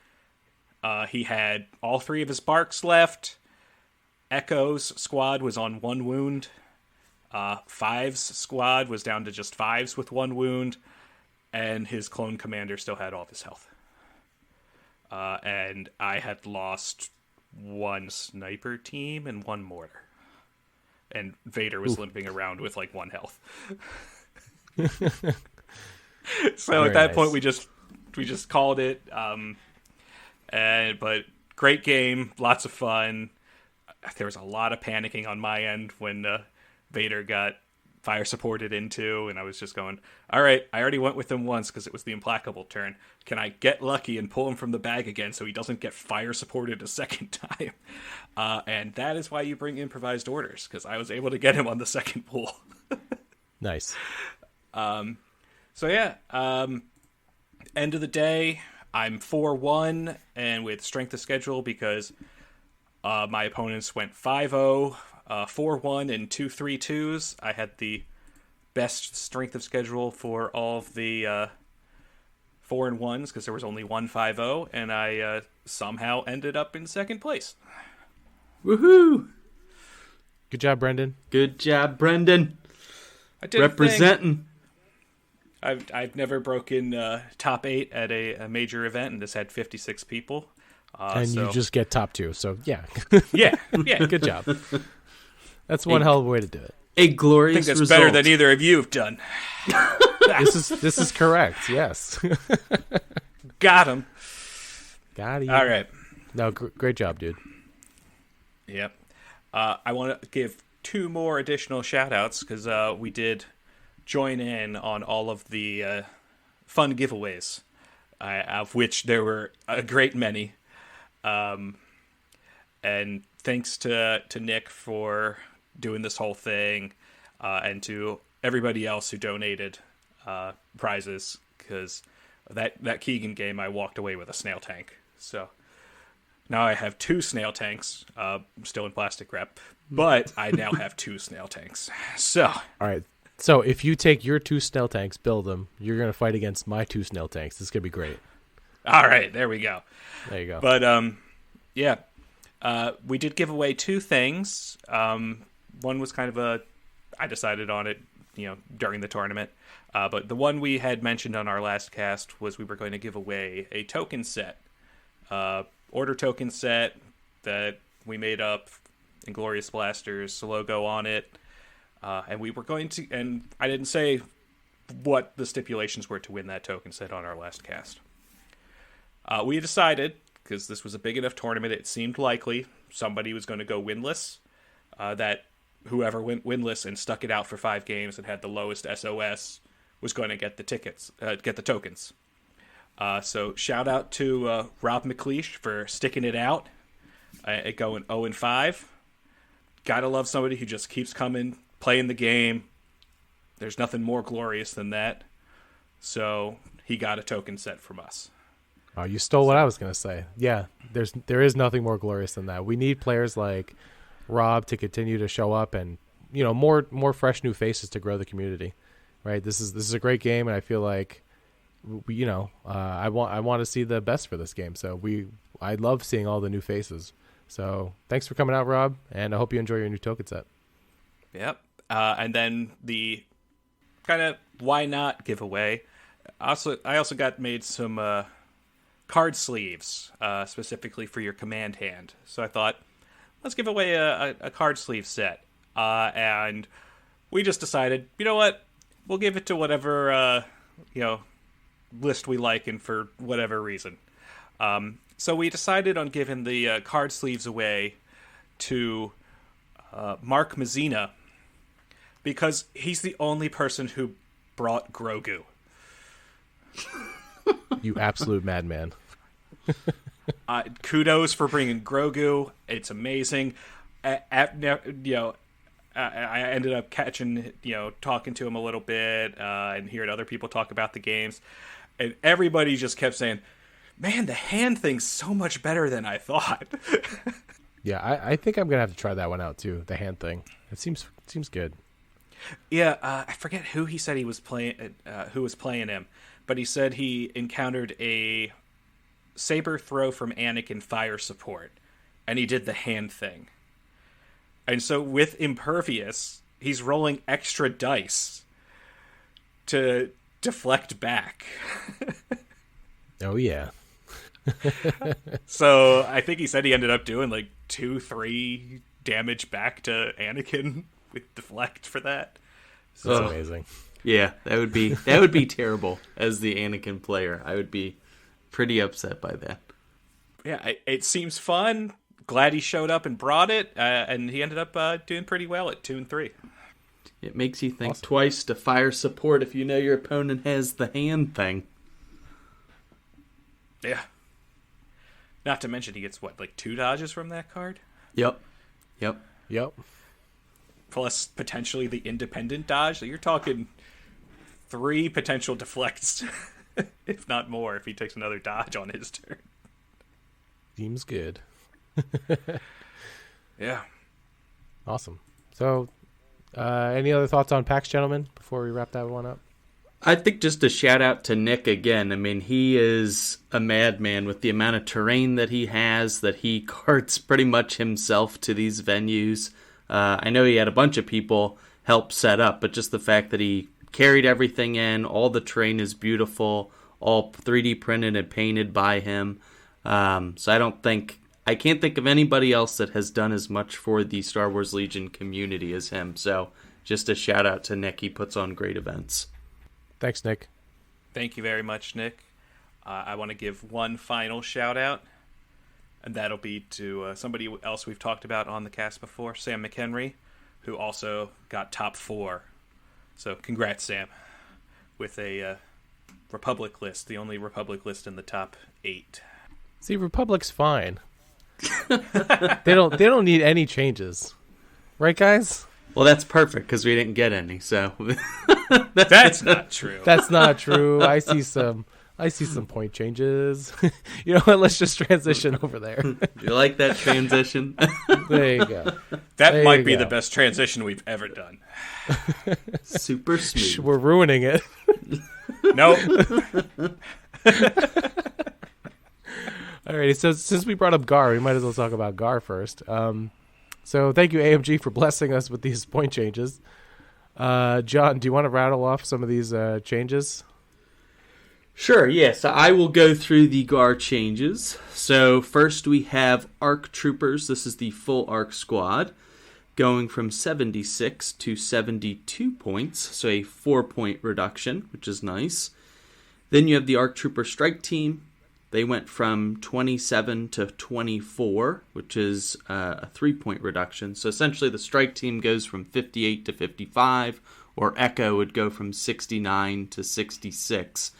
he had all 3 of his barks left. Echo's squad was on 1 wound. Five's squad was down to just 5s with 1 wound. And his clone commander still had all of his health. And I had lost 1 sniper team and 1 mortar. And Vader was limping around with like 1 health. So Very at that nice. point, we just called it. But great game, lots of fun. There was a lot of panicking on my end when Vader got fire supported into, and I was just going, all right, I already went with him once because it was the implacable turn. Can I get lucky and pull him from the bag again so he doesn't get fire supported a second time? And that is why you bring improvised orders, because I was able to get him on the second pull. Nice. So yeah, end of the day, I'm 4-1 and with strength of schedule because my opponents went 5-0, 4-1, and 2-3-2s. I had the best strength of schedule for all of the 4-1s because there was only 1 5-0, and I somehow ended up in second place. Woohoo! Good job, Brendan. Good job, Brendan. I did Representing. I've never broken top 8 at a major event, and this had 56 people. And you just get top 2. So, yeah. yeah. Good job. That's one hell of a way to do it. A I glorious think that's result. better than either of you have done. This is correct. Yes. Got him. Got it. All right. No, great job, dude. Yep. I want to give 2 more additional shout-outs because we did join in on all of the fun giveaways, of which there were a great many. And thanks to Nick for doing this whole thing, and to everybody else who donated prizes, because that Keegan game I walked away with a snail tank. So now I have 2 snail tanks, still in plastic wrap, but I now have 2 snail tanks. So All right. So if you take your 2 snail tanks, build them, you're going to fight against my 2 snail tanks. This is going to be great. all right, there we go. There you go. But yeah, we did give away 2 things. One was kind of I decided on it, during the tournament. But the one we had mentioned on our last cast was we were going to give away a token set, order token set that we made up, Inglorious Blasters logo on it. And we were going to, and I didn't say what the stipulations were to win that token set on our last cast. We decided, because this was a big enough tournament, it seemed likely somebody was going to go winless, that whoever went winless and stuck it out for 5 games and had the lowest SOS was going to get the get the tokens. So shout out to Rob McLeish for sticking it out, going 0-5. Gotta love somebody who just keeps coming, playing the game. There's nothing more glorious than that. So he got a token set from us. Oh, you stole what I was going to say. Yeah, there is nothing more glorious than that. We need players like Rob to continue to show up, and more fresh new faces to grow the community. Right? This is a great game, and I feel like I want to see the best for this game. So I love seeing all the new faces. So thanks for coming out, Rob, and I hope you enjoy your new token set. Yep. And then the kind of why not giveaway. I also got made some card sleeves specifically for your command hand. So I thought, let's give away a card sleeve set. And we just decided, you know what? We'll give it to whatever list we like and for whatever reason. So we decided on giving the card sleeves away to Mark Mazzina, because he's the only person who brought Grogu. You absolute madman. Kudos for bringing Grogu. It's amazing. I ended up catching, talking to him a little bit and hearing other people talk about the games. And everybody just kept saying, man, the hand thing's so much better than I thought. Yeah, I think I'm going to have to try that one out, too, the hand thing. It seems good. Yeah, I forget who he said he was playing, who was playing him, but he said he encountered a saber throw from Anakin fire support, and he did the hand thing. And so with Impervious, he's rolling extra dice to deflect back. Oh, yeah. So I think he said he ended up doing like 2-3 damage back to Anakin with deflect for that. So That's amazing. Yeah, that would be terrible as the Anakin player. I would be pretty upset by that. Yeah, it seems fun. Glad he showed up and brought it, and he ended up doing pretty well at 2 and 3. It makes you think twice to fire support if you know your opponent has the hand thing. Yeah. Not to mention he gets, 2 dodges from that card? Yep. Plus potentially the independent dodge. So you're talking 3 potential deflects, if not more, if he takes another dodge on his turn. Seems good. Yeah. Awesome. So, any other thoughts on PAX, gentlemen, before we wrap that one up? I think just a shout out to Nick again. I mean, he is a madman with the amount of terrain that he has, that he carts pretty much himself to these venues. I know he had a bunch of people help set up, but just the fact that he carried everything in, all the terrain is beautiful, all 3D printed and painted by him. So I can't think of anybody else that has done as much for the Star Wars Legion community as him. So just a shout out to Nick. He puts on great events. Thanks, Nick. Thank you very much, Nick. I want to give one final shout out, and that'll be to somebody else we've talked about on the cast before, Sam McHenry, who also got top 4. So congrats, Sam, with a Republic list, the only Republic list in the top 8. See, Republic's fine. They don't need any changes, right, guys? Well, that's perfect because we didn't get any. So that's not true. That's not true. I see some point changes. You know what? Let's just transition over there. You like that transition? There you go. That might be the best transition we've ever done. Super smooth. We're ruining it. Nope. Alrighty, so since we brought up Gar, we might as well talk about Gar first. So thank you, AMG, for blessing us with these point changes. John, do you want to rattle off some of these changes? Sure, yes. So I will go through the GAR changes. So first we have ARC Troopers. This is the full ARC squad, going from 76 to 72 points. So a 4-point reduction, which is nice. Then you have the ARC Trooper Strike Team. They went from 27 to 24, which is a 3-point reduction. So essentially the strike team goes from 58 to 55, or Echo would go from 69 to 66.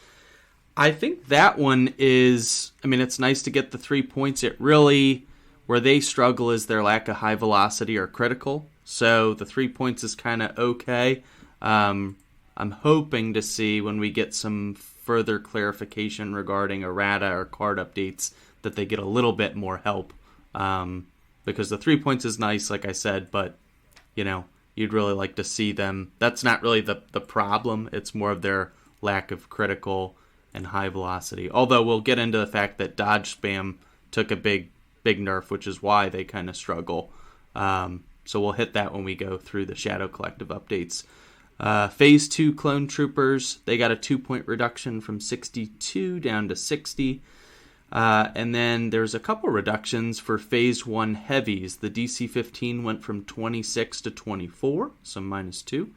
I think that one is, it's nice to get the 3 points. It really, where they struggle is their lack of high velocity or critical. So the 3 points is kind of okay. I'm hoping to see when we get some further clarification regarding errata or card updates that they get a little bit more help, because the 3 points is nice, like I said, but you'd really like to see them. That's not really the problem. It's more of their lack of critical and high velocity, although we'll get into the fact that dodge spam took a big nerf, which is why they kind of struggle. So we'll hit that when we go through the Shadow Collective updates. Phase 2 Clone Troopers, they got a 2-point reduction from 62 down to 60. And then there's a couple reductions for Phase 1 Heavies. The DC-15 went from 26 to 24, so -2.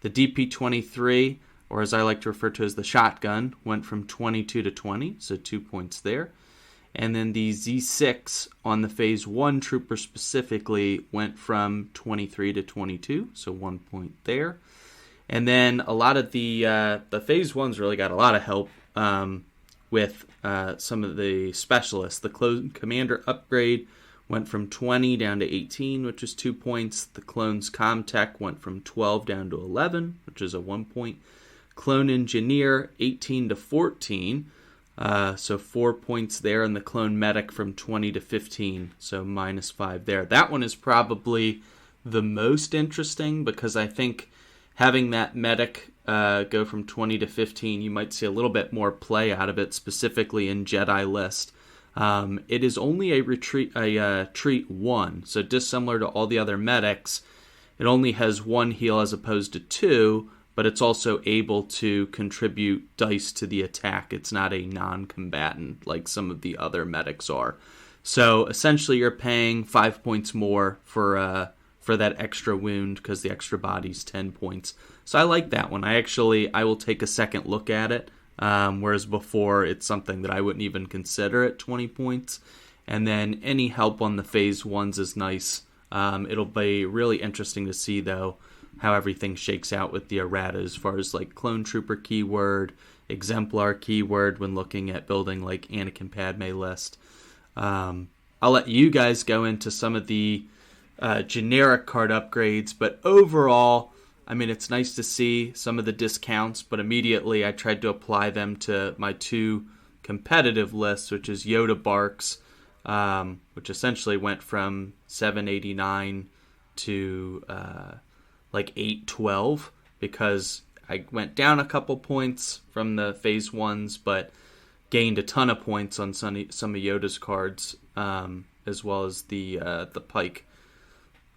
The DP-23, or as I like to refer to as the shotgun, went from 22 to 20, so 2 points there. And then the Z6 on the Phase 1 Trooper specifically went from 23 to 22, so 1 point there. And then a lot of the Phase 1s really got a lot of help with some of the specialists. The Clone Commander upgrade went from 20 down to 18, which is 2 points. The Clone's Comtech went from 12 down to 11, which is a 1 point. Clone Engineer, 18 to 14, so 4 points there. And the Clone Medic from 20 to 15, so -5 there. That one is probably the most interesting because I think having that Medic go from 20 to 15, you might see a little bit more play out of it, specifically in Jedi list. It is only a treat 1, so dissimilar to all the other medics, it only has 1 heal as opposed to 2, but it's also able to contribute dice to the attack. It's not a non-combatant like some of the other medics are. So essentially you're paying 5 points more for that extra wound because the extra body's 10 points. So I like that one. I will take a second look at it. Whereas before, it's something that I wouldn't even consider at 20 points. And then any help on the phase 1s is nice. It'll be really interesting to see, though, how everything shakes out with the errata as far as like Clone Trooper keyword, Exemplar keyword when looking at building like Anakin Padme list. I'll let you guys go into some of the generic card upgrades, but overall, I mean, it's nice to see some of the discounts, but immediately I tried to apply them to my 2 competitive lists, which is Yoda Barks, which essentially went from $7.89 to like $8.12 because I went down a couple points from the phase 1s, but gained a ton of points on some of Yoda's cards, as well as the Pike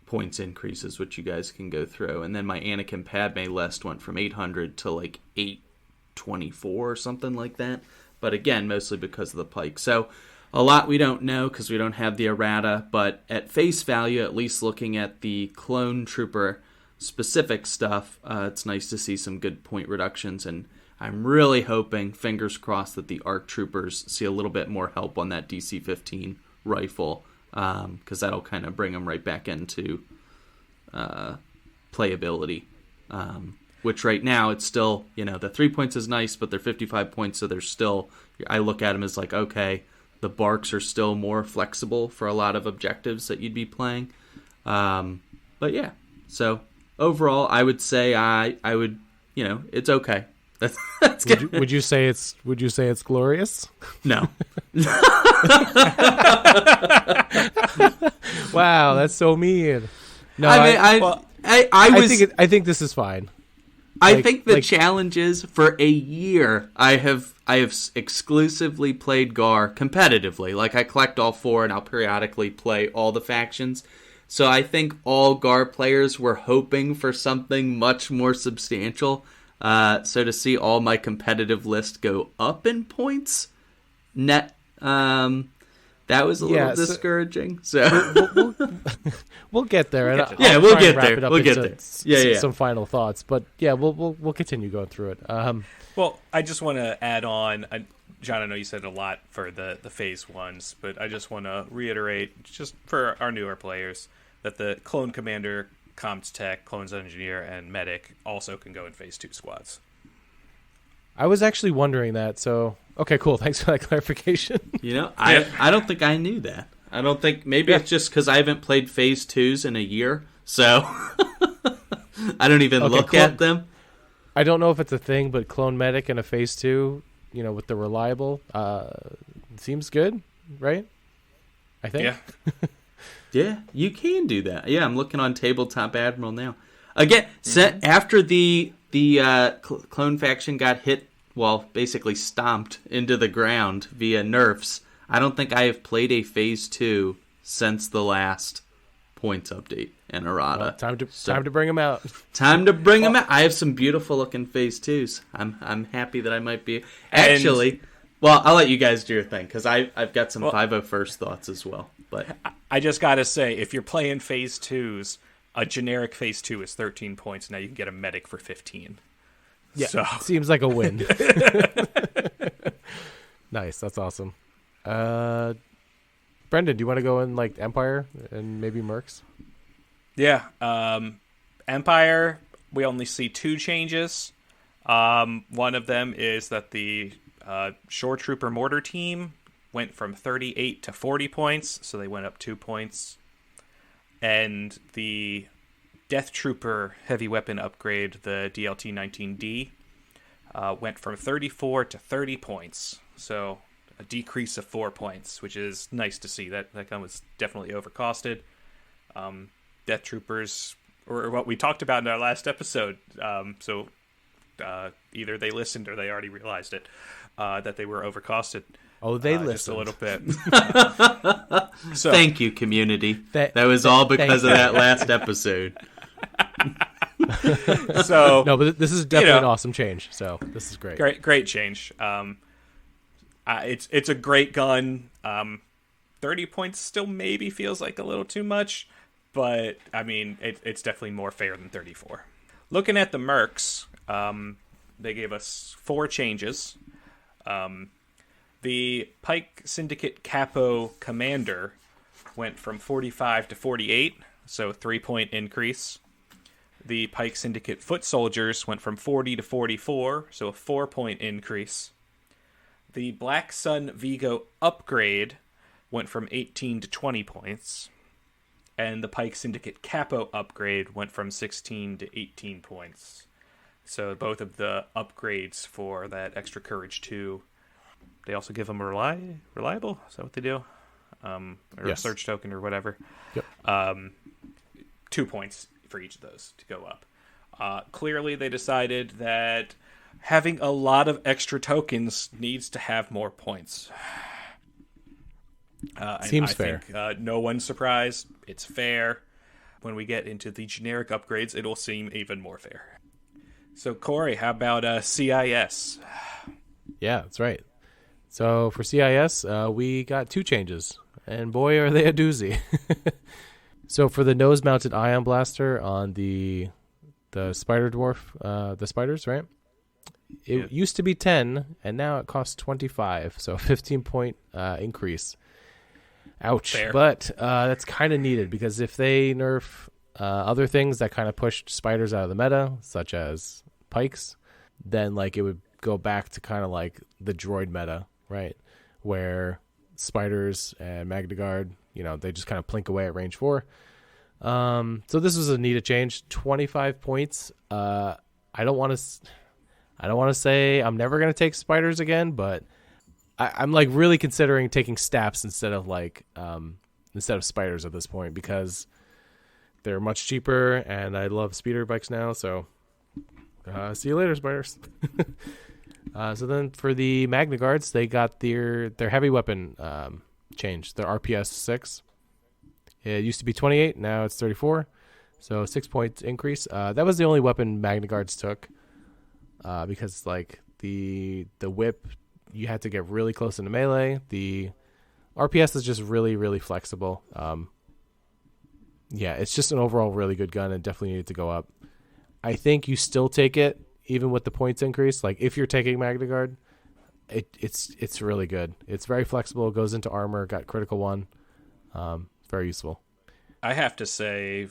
points increases, which you guys can go through. And then my Anakin Padme list went from 800 to like 824 or something like that. But again, mostly because of the Pike. So a lot we don't know because we don't have the errata. But at face value, at least looking at the Clone Trooper specific stuff, it's nice to see some good point reductions. And I'm really hoping, fingers crossed, that the ARC Troopers see a little bit more help on that DC-15 rifle. Because that'll kind of bring them right back into playability. Which right now, it's still, the 3 points is nice, but they're 55 points, so they're still, I look at them as like, okay, the Barks are still more flexible for a lot of objectives that you'd be playing. But yeah, so overall, I would say I would, it's okay. That's good. Would you say it's glorious? No. Wow, that's so mean. No, I think this is fine. I think the challenge is for a year I have exclusively played Gar competitively. Like I collect all 4 and I'll periodically play all the factions. So I think all Gar players were hoping for something much more substantial. So to see all my competitive list go up in points net, that was a little discouraging. So we'll get there. We'll get there. We'll get there. Yeah. Some final thoughts, but yeah, we'll continue going through it. Well, I just want to add on, John. I know you said a lot for the phase 1s, but I just want to reiterate, just for our newer players, that the Clone Commander, Comms Tech, Clones Engineer, and Medic also can go in phase 2 squads. I was actually wondering that, so okay, cool. Thanks for that clarification. I don't think I knew that. I don't think, maybe it's just because I haven't played phase 2s in a year, so I don't even look at them. I don't know if it's a thing, but Clone Medic in a phase 2, with the reliable, seems good, right? I think. Yeah. Yeah, you can do that. Yeah, I'm looking on Tabletop Admiral now. Again, after the clone faction got hit, basically stomped into the ground via nerfs, I don't think I have played a phase 2 since the last points update and errata. Well, time to bring them out. Time to bring them out. I have some beautiful looking phase 2s. I'm happy that I might be actually. Well, I'll let you guys do your thing because I've got some 501st thoughts as well. But I just gotta say, if you're playing phase 2s, a generic phase 2 is 13 points. Now you can get a medic for 15. Yeah, so. Seems like a win. Nice, that's awesome. Brendan, do you want to go in like Empire and maybe Mercs? Yeah, Empire. We only see 2 changes. One of them is that the Shore Trooper Mortar team went from 38 to 40 points, so they went up 2 points. And the Death Trooper heavy weapon upgrade, the DLT-19D, went from 34 to 30 points, so a decrease of 4 points, which is nice to see. That gun was definitely overcosted. Death Troopers, or what we talked about in our last episode, so either they listened or they already realized it, that they were overcosted. Oh, they listened. Just a little bit. So, thank you, community. That was all because of that last episode. So no, but this is definitely an awesome change. So this is great. Great change. It's a great gun. 30 points still maybe feels like a little too much, but I mean it's definitely more fair than 34. Looking at the mercs, they gave us 4 changes. The Pike Syndicate Capo Commander went from 45 to 48, so 3-point increase. The Pike Syndicate Foot Soldiers went from 40 to 44, so a 4-point increase. The Black Sun Vigo Upgrade went from 18 to 20 points. And the Pike Syndicate Capo Upgrade went from 16 to 18 points. So both of the upgrades for that Extra Courage 2, they also give them a reliable? Is that what they do? Or yes. A search token or whatever. Yep. 2 points for each of those to go up. Clearly they decided that having a lot of extra tokens needs to have more points. Seems fair. Think, no one's surprised. It's fair. When we get into the generic upgrades, it'll seem even more fair. So, Corey, how about CIS? Yeah, that's right. So, for CIS, we got 2 changes. And boy, are they a doozy. So, for the nose-mounted ion blaster on the Spider Dwarf, the spiders, right? It used to be 10, and now it costs 25. So, a 15-point increase. Ouch. Fair. But that's kind of needed, because if they nerf other things that kind of pushed spiders out of the meta, such as pikes, then like it would go back to kind of like the droid meta, right? Where spiders and Magna Guard, they just kind of plink away at range 4. So this was a needed change. 25 points. I don't want to say I'm never going to take spiders again, but I'm like really considering taking staps instead of spiders at this point, because they're much cheaper and I love speeder bikes now. So see you later, spiders. So then for the Magna Guards, they got their heavy weapon changed. Their RPS 6. It used to be 28, now it's 34. So 6-point increase. That was the only weapon Magna Guards took, because like the whip, you had to get really close into melee. The RPS is just really, really flexible. Yeah, it's just an overall really good gun and definitely needed to go up. I think you still take it even with the points increase. Like if you're taking Magna Guard, it's really good. It's very flexible, goes into armor, got critical 1. Very useful. I have to say,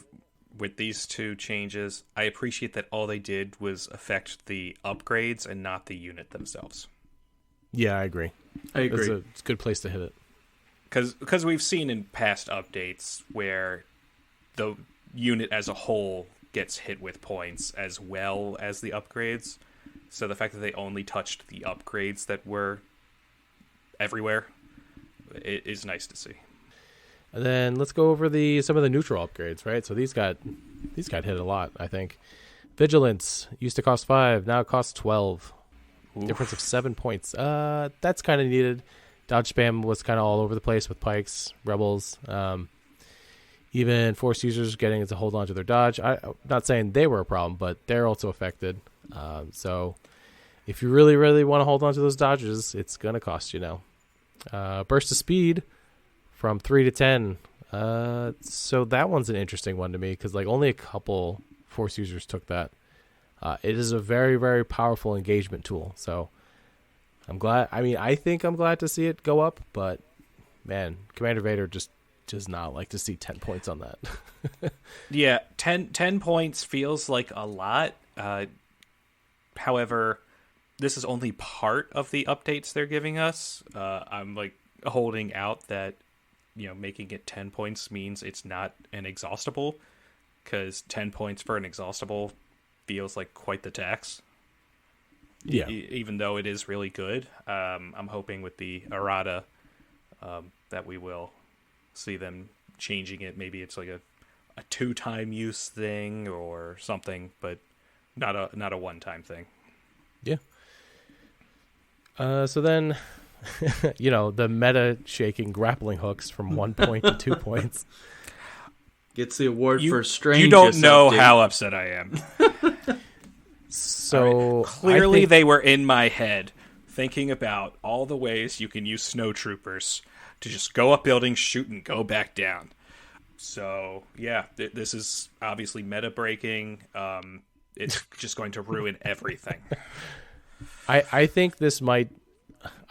with these 2 changes, I appreciate that all they did was affect the upgrades and not the unit themselves. Yeah, I agree. It's a good place to hit it. Because we've seen in past updates where the unit as a whole gets hit with points as well as the upgrades. So the fact that they only touched the upgrades that were everywhere, it is nice to see. And then let's go over some of the neutral upgrades, right? So these got hit a lot, I think. Vigilance used to cost 5, now it costs 12. Oof. Difference of 7 points. That's kind of needed. Dodge spam was kind of all over the place with pikes, rebels. Even force users getting to hold on to their dodge. I'm not saying they were a problem, but they're also affected. So if you really, really want to hold on to those dodges, it's going to cost you now. Burst of speed from 3 to 10. So that one's an interesting one to me, because like only a couple force users took that. It is a very, very powerful engagement tool. So I'm glad. I mean, I think I'm glad to see it go up, but man, Commander Vader just does not like to see 10 points on that. Yeah, 10 points feels like a lot. However, this is only part of the updates they're giving us. I'm like holding out that, making it 10 points means it's not an exhaustible, because 10 points for an exhaustible feels like quite the tax. Yeah. Even though it is really good. I'm hoping with the errata that we will see them changing it. Maybe it's like a 2-time use thing or something, but not a 1-time thing. Yeah. So then, the meta shaking grappling hooks from 1 point to 2 points. Gets the award for strangest. You don't know update. how upset I am. So clearly they were in my head thinking about all the ways you can use snow troopers to just go up buildings, shoot, and go back down. So yeah, this is obviously meta breaking. It's just going to ruin everything. I think this might.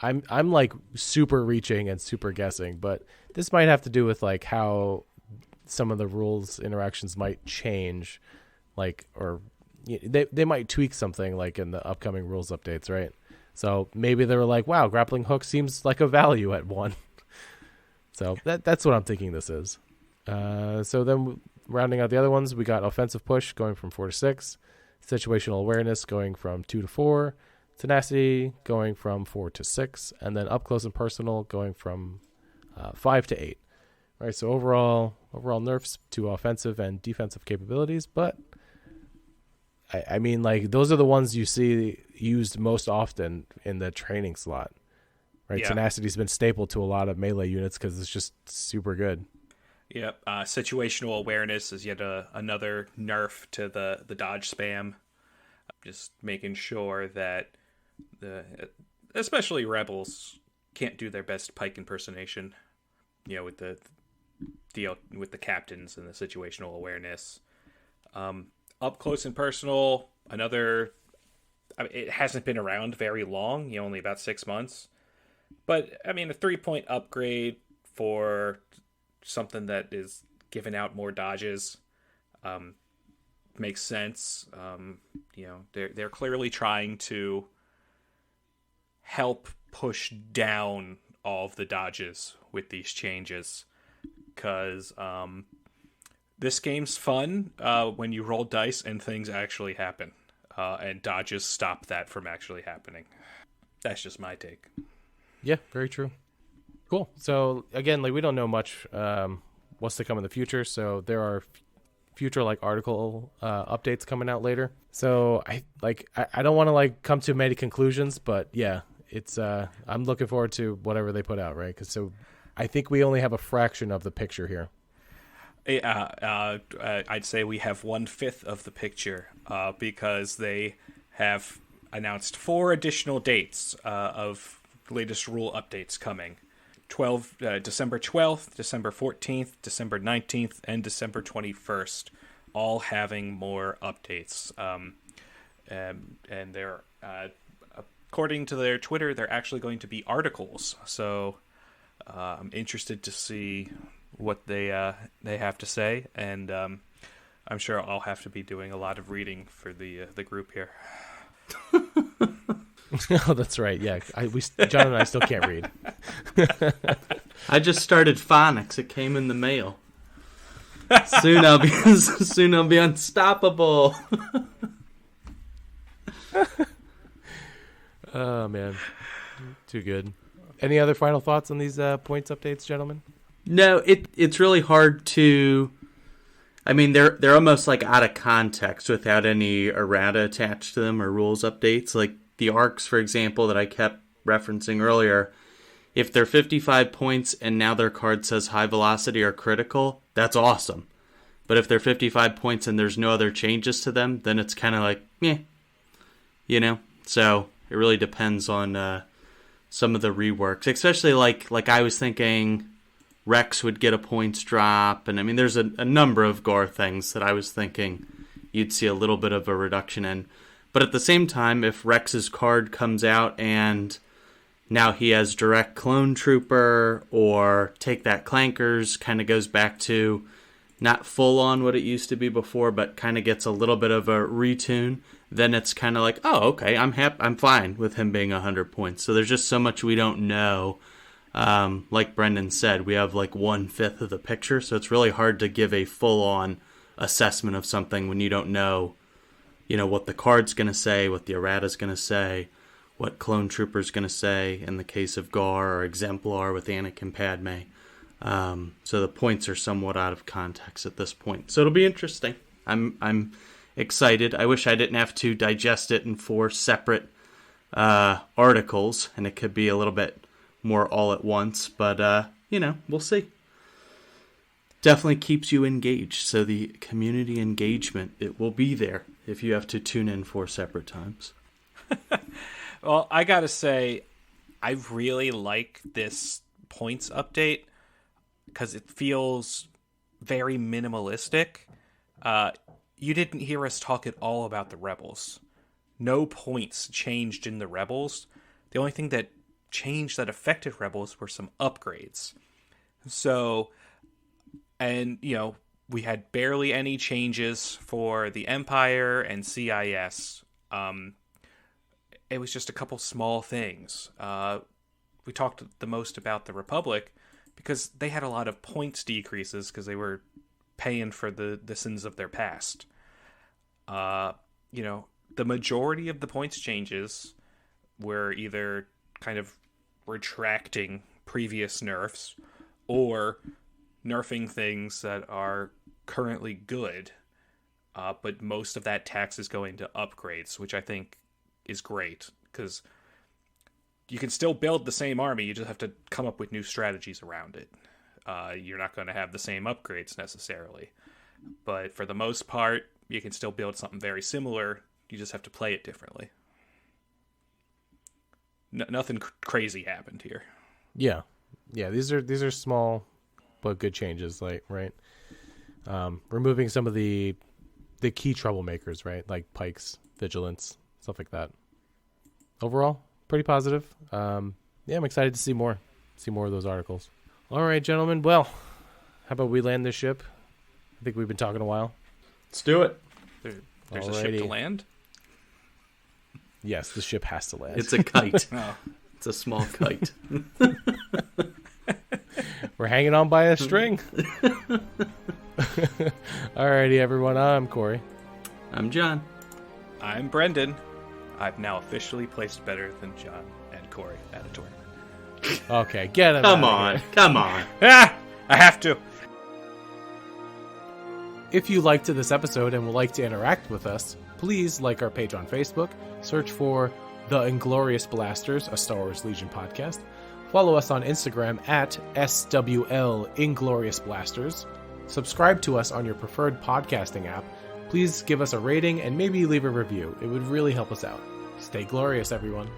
I'm like super reaching and super guessing, but this might have to do with like how some of the rules interactions might change, like, or they might tweak something like in the upcoming rules updates, right? So maybe they were like, wow, grappling hook seems like a value at 1. So that's what I'm thinking this is. So then rounding out the other ones, we got offensive push going from 4 to 6, situational awareness going from 2 to 4, tenacity going from 4 to 6, and then up close and personal going from 5 to 8. Right, so overall nerfs to offensive and defensive capabilities, but I mean, like, those are the ones you see used most often in the training slot, right? Yeah. Tenacity's been stapled to a lot of melee units because it's just super good. Yep. Situational awareness is yet another nerf to the dodge spam. Just making sure that especially rebels can't do their best pike impersonation. With the deal with the captains and the situational awareness. Up close and personal, it hasn't been around very long, only about 6 months. But, I mean, a 3-point upgrade for something that is giving out more dodges makes sense. They're clearly trying to help push down all of the dodges with these changes. Because this game's fun when you roll dice and things actually happen. And dodges stop that from actually happening. That's just my take. Yeah, very true. Cool. So again, like, we don't know much what's to come in the future. So there are future like article updates coming out later. So I don't want to like come to many conclusions, but yeah, it's I'm looking forward to whatever they put out, right? Because so I think we only have a fraction of the picture here. I'd say we have 1/5 of the picture because they have announced 4 additional dates of latest rule updates coming. December 12th, December 14th, December 19th, and December 21st, all having more updates. And they're, according to their Twitter, they're actually going to be articles. So I'm interested to see what they have to say, and I'm sure I'll have to be doing a lot of reading for the group here. Oh, that's right. Yeah, John and I still can't read. I just started phonics. It came in the mail. Soon I'll be unstoppable. Oh man, too good. Any other final thoughts on these points updates, gentlemen? No, it's really hard to. I mean, they're almost like out of context without any errata attached to them or rules updates. Like the arcs, for example, that I kept referencing earlier. If they're 55 points and now their card says high velocity or critical, that's awesome. But if they're 55 points and there's no other changes to them, then it's kind of like, meh. So it really depends on some of the reworks. Especially like I was thinking Rex would get a points drop. And I mean, there's a number of Gore things that I was thinking you'd see a little bit of a reduction in. But at the same time, if Rex's card comes out and now he has direct clone trooper or take that clankers, kind of goes back to not full on what it used to be before, but kind of gets a little bit of a retune, then it's kind of like, oh, okay, I'm fine with him being 100 points. So there's just so much we don't know Like Brendan said, we have like 1/5 of the picture, so it's really hard to give a full-on assessment of something when you don't know, what the card's going to say, what the errata's going to say, what Clone Trooper's going to say in the case of Gar or Exemplar with Anakin Padme. So the points are somewhat out of context at this point. So it'll be interesting. I'm excited. I wish I didn't have to digest it in 4 separate articles, and it could be a little bit more all at once, but we'll see. Definitely keeps you engaged, so the community engagement, it will be there if you have to tune in 4 separate times. Well, I gotta say, I really like this points update because it feels very minimalistic. You didn't hear us talk at all about the Rebels. No points changed in the Rebels. The only thing that changed that affected Rebels were some upgrades. So, and, we had barely any changes for the Empire and CIS. It was just a couple small things. We talked the most about the Republic because they had a lot of points decreases because they were paying for the sins of their past. The majority of the points changes were either kind of retracting previous nerfs or nerfing things that are currently good, but most of that tax is going to upgrades, which I think is great because you can still build the same army, you just have to come up with new strategies around it. You're not going to have the same upgrades necessarily, but for the most part you can still build something very similar, you just have to play it differently. Nothing crazy happened here. Yeah, these are small but good changes, right? Removing some of the key troublemakers, right? Like Pikes, Vigilance, stuff like that. Overall, pretty positive. I'm excited to see more of those articles. All right, gentlemen. Well, how about we land this ship? I think we've been talking a while. Let's do it. There's a ship to land? Yes, the ship has to land. It's a kite. Oh. It's a small kite. We're hanging on by a string. Alrighty, everyone. I'm Corey. I'm John. I'm Brendan. I've now officially placed better than John and Corey at a tournament. Okay, get him. Come on. I have to. If you liked this episode and would like to interact with us, please like our page on Facebook, search for The Inglorious Blasters, a Star Wars Legion podcast. Follow us on Instagram at SWL Inglorious Blasters. Subscribe to us on your preferred podcasting app. Please give us a rating and maybe leave a review. It would really help us out. Stay glorious, everyone.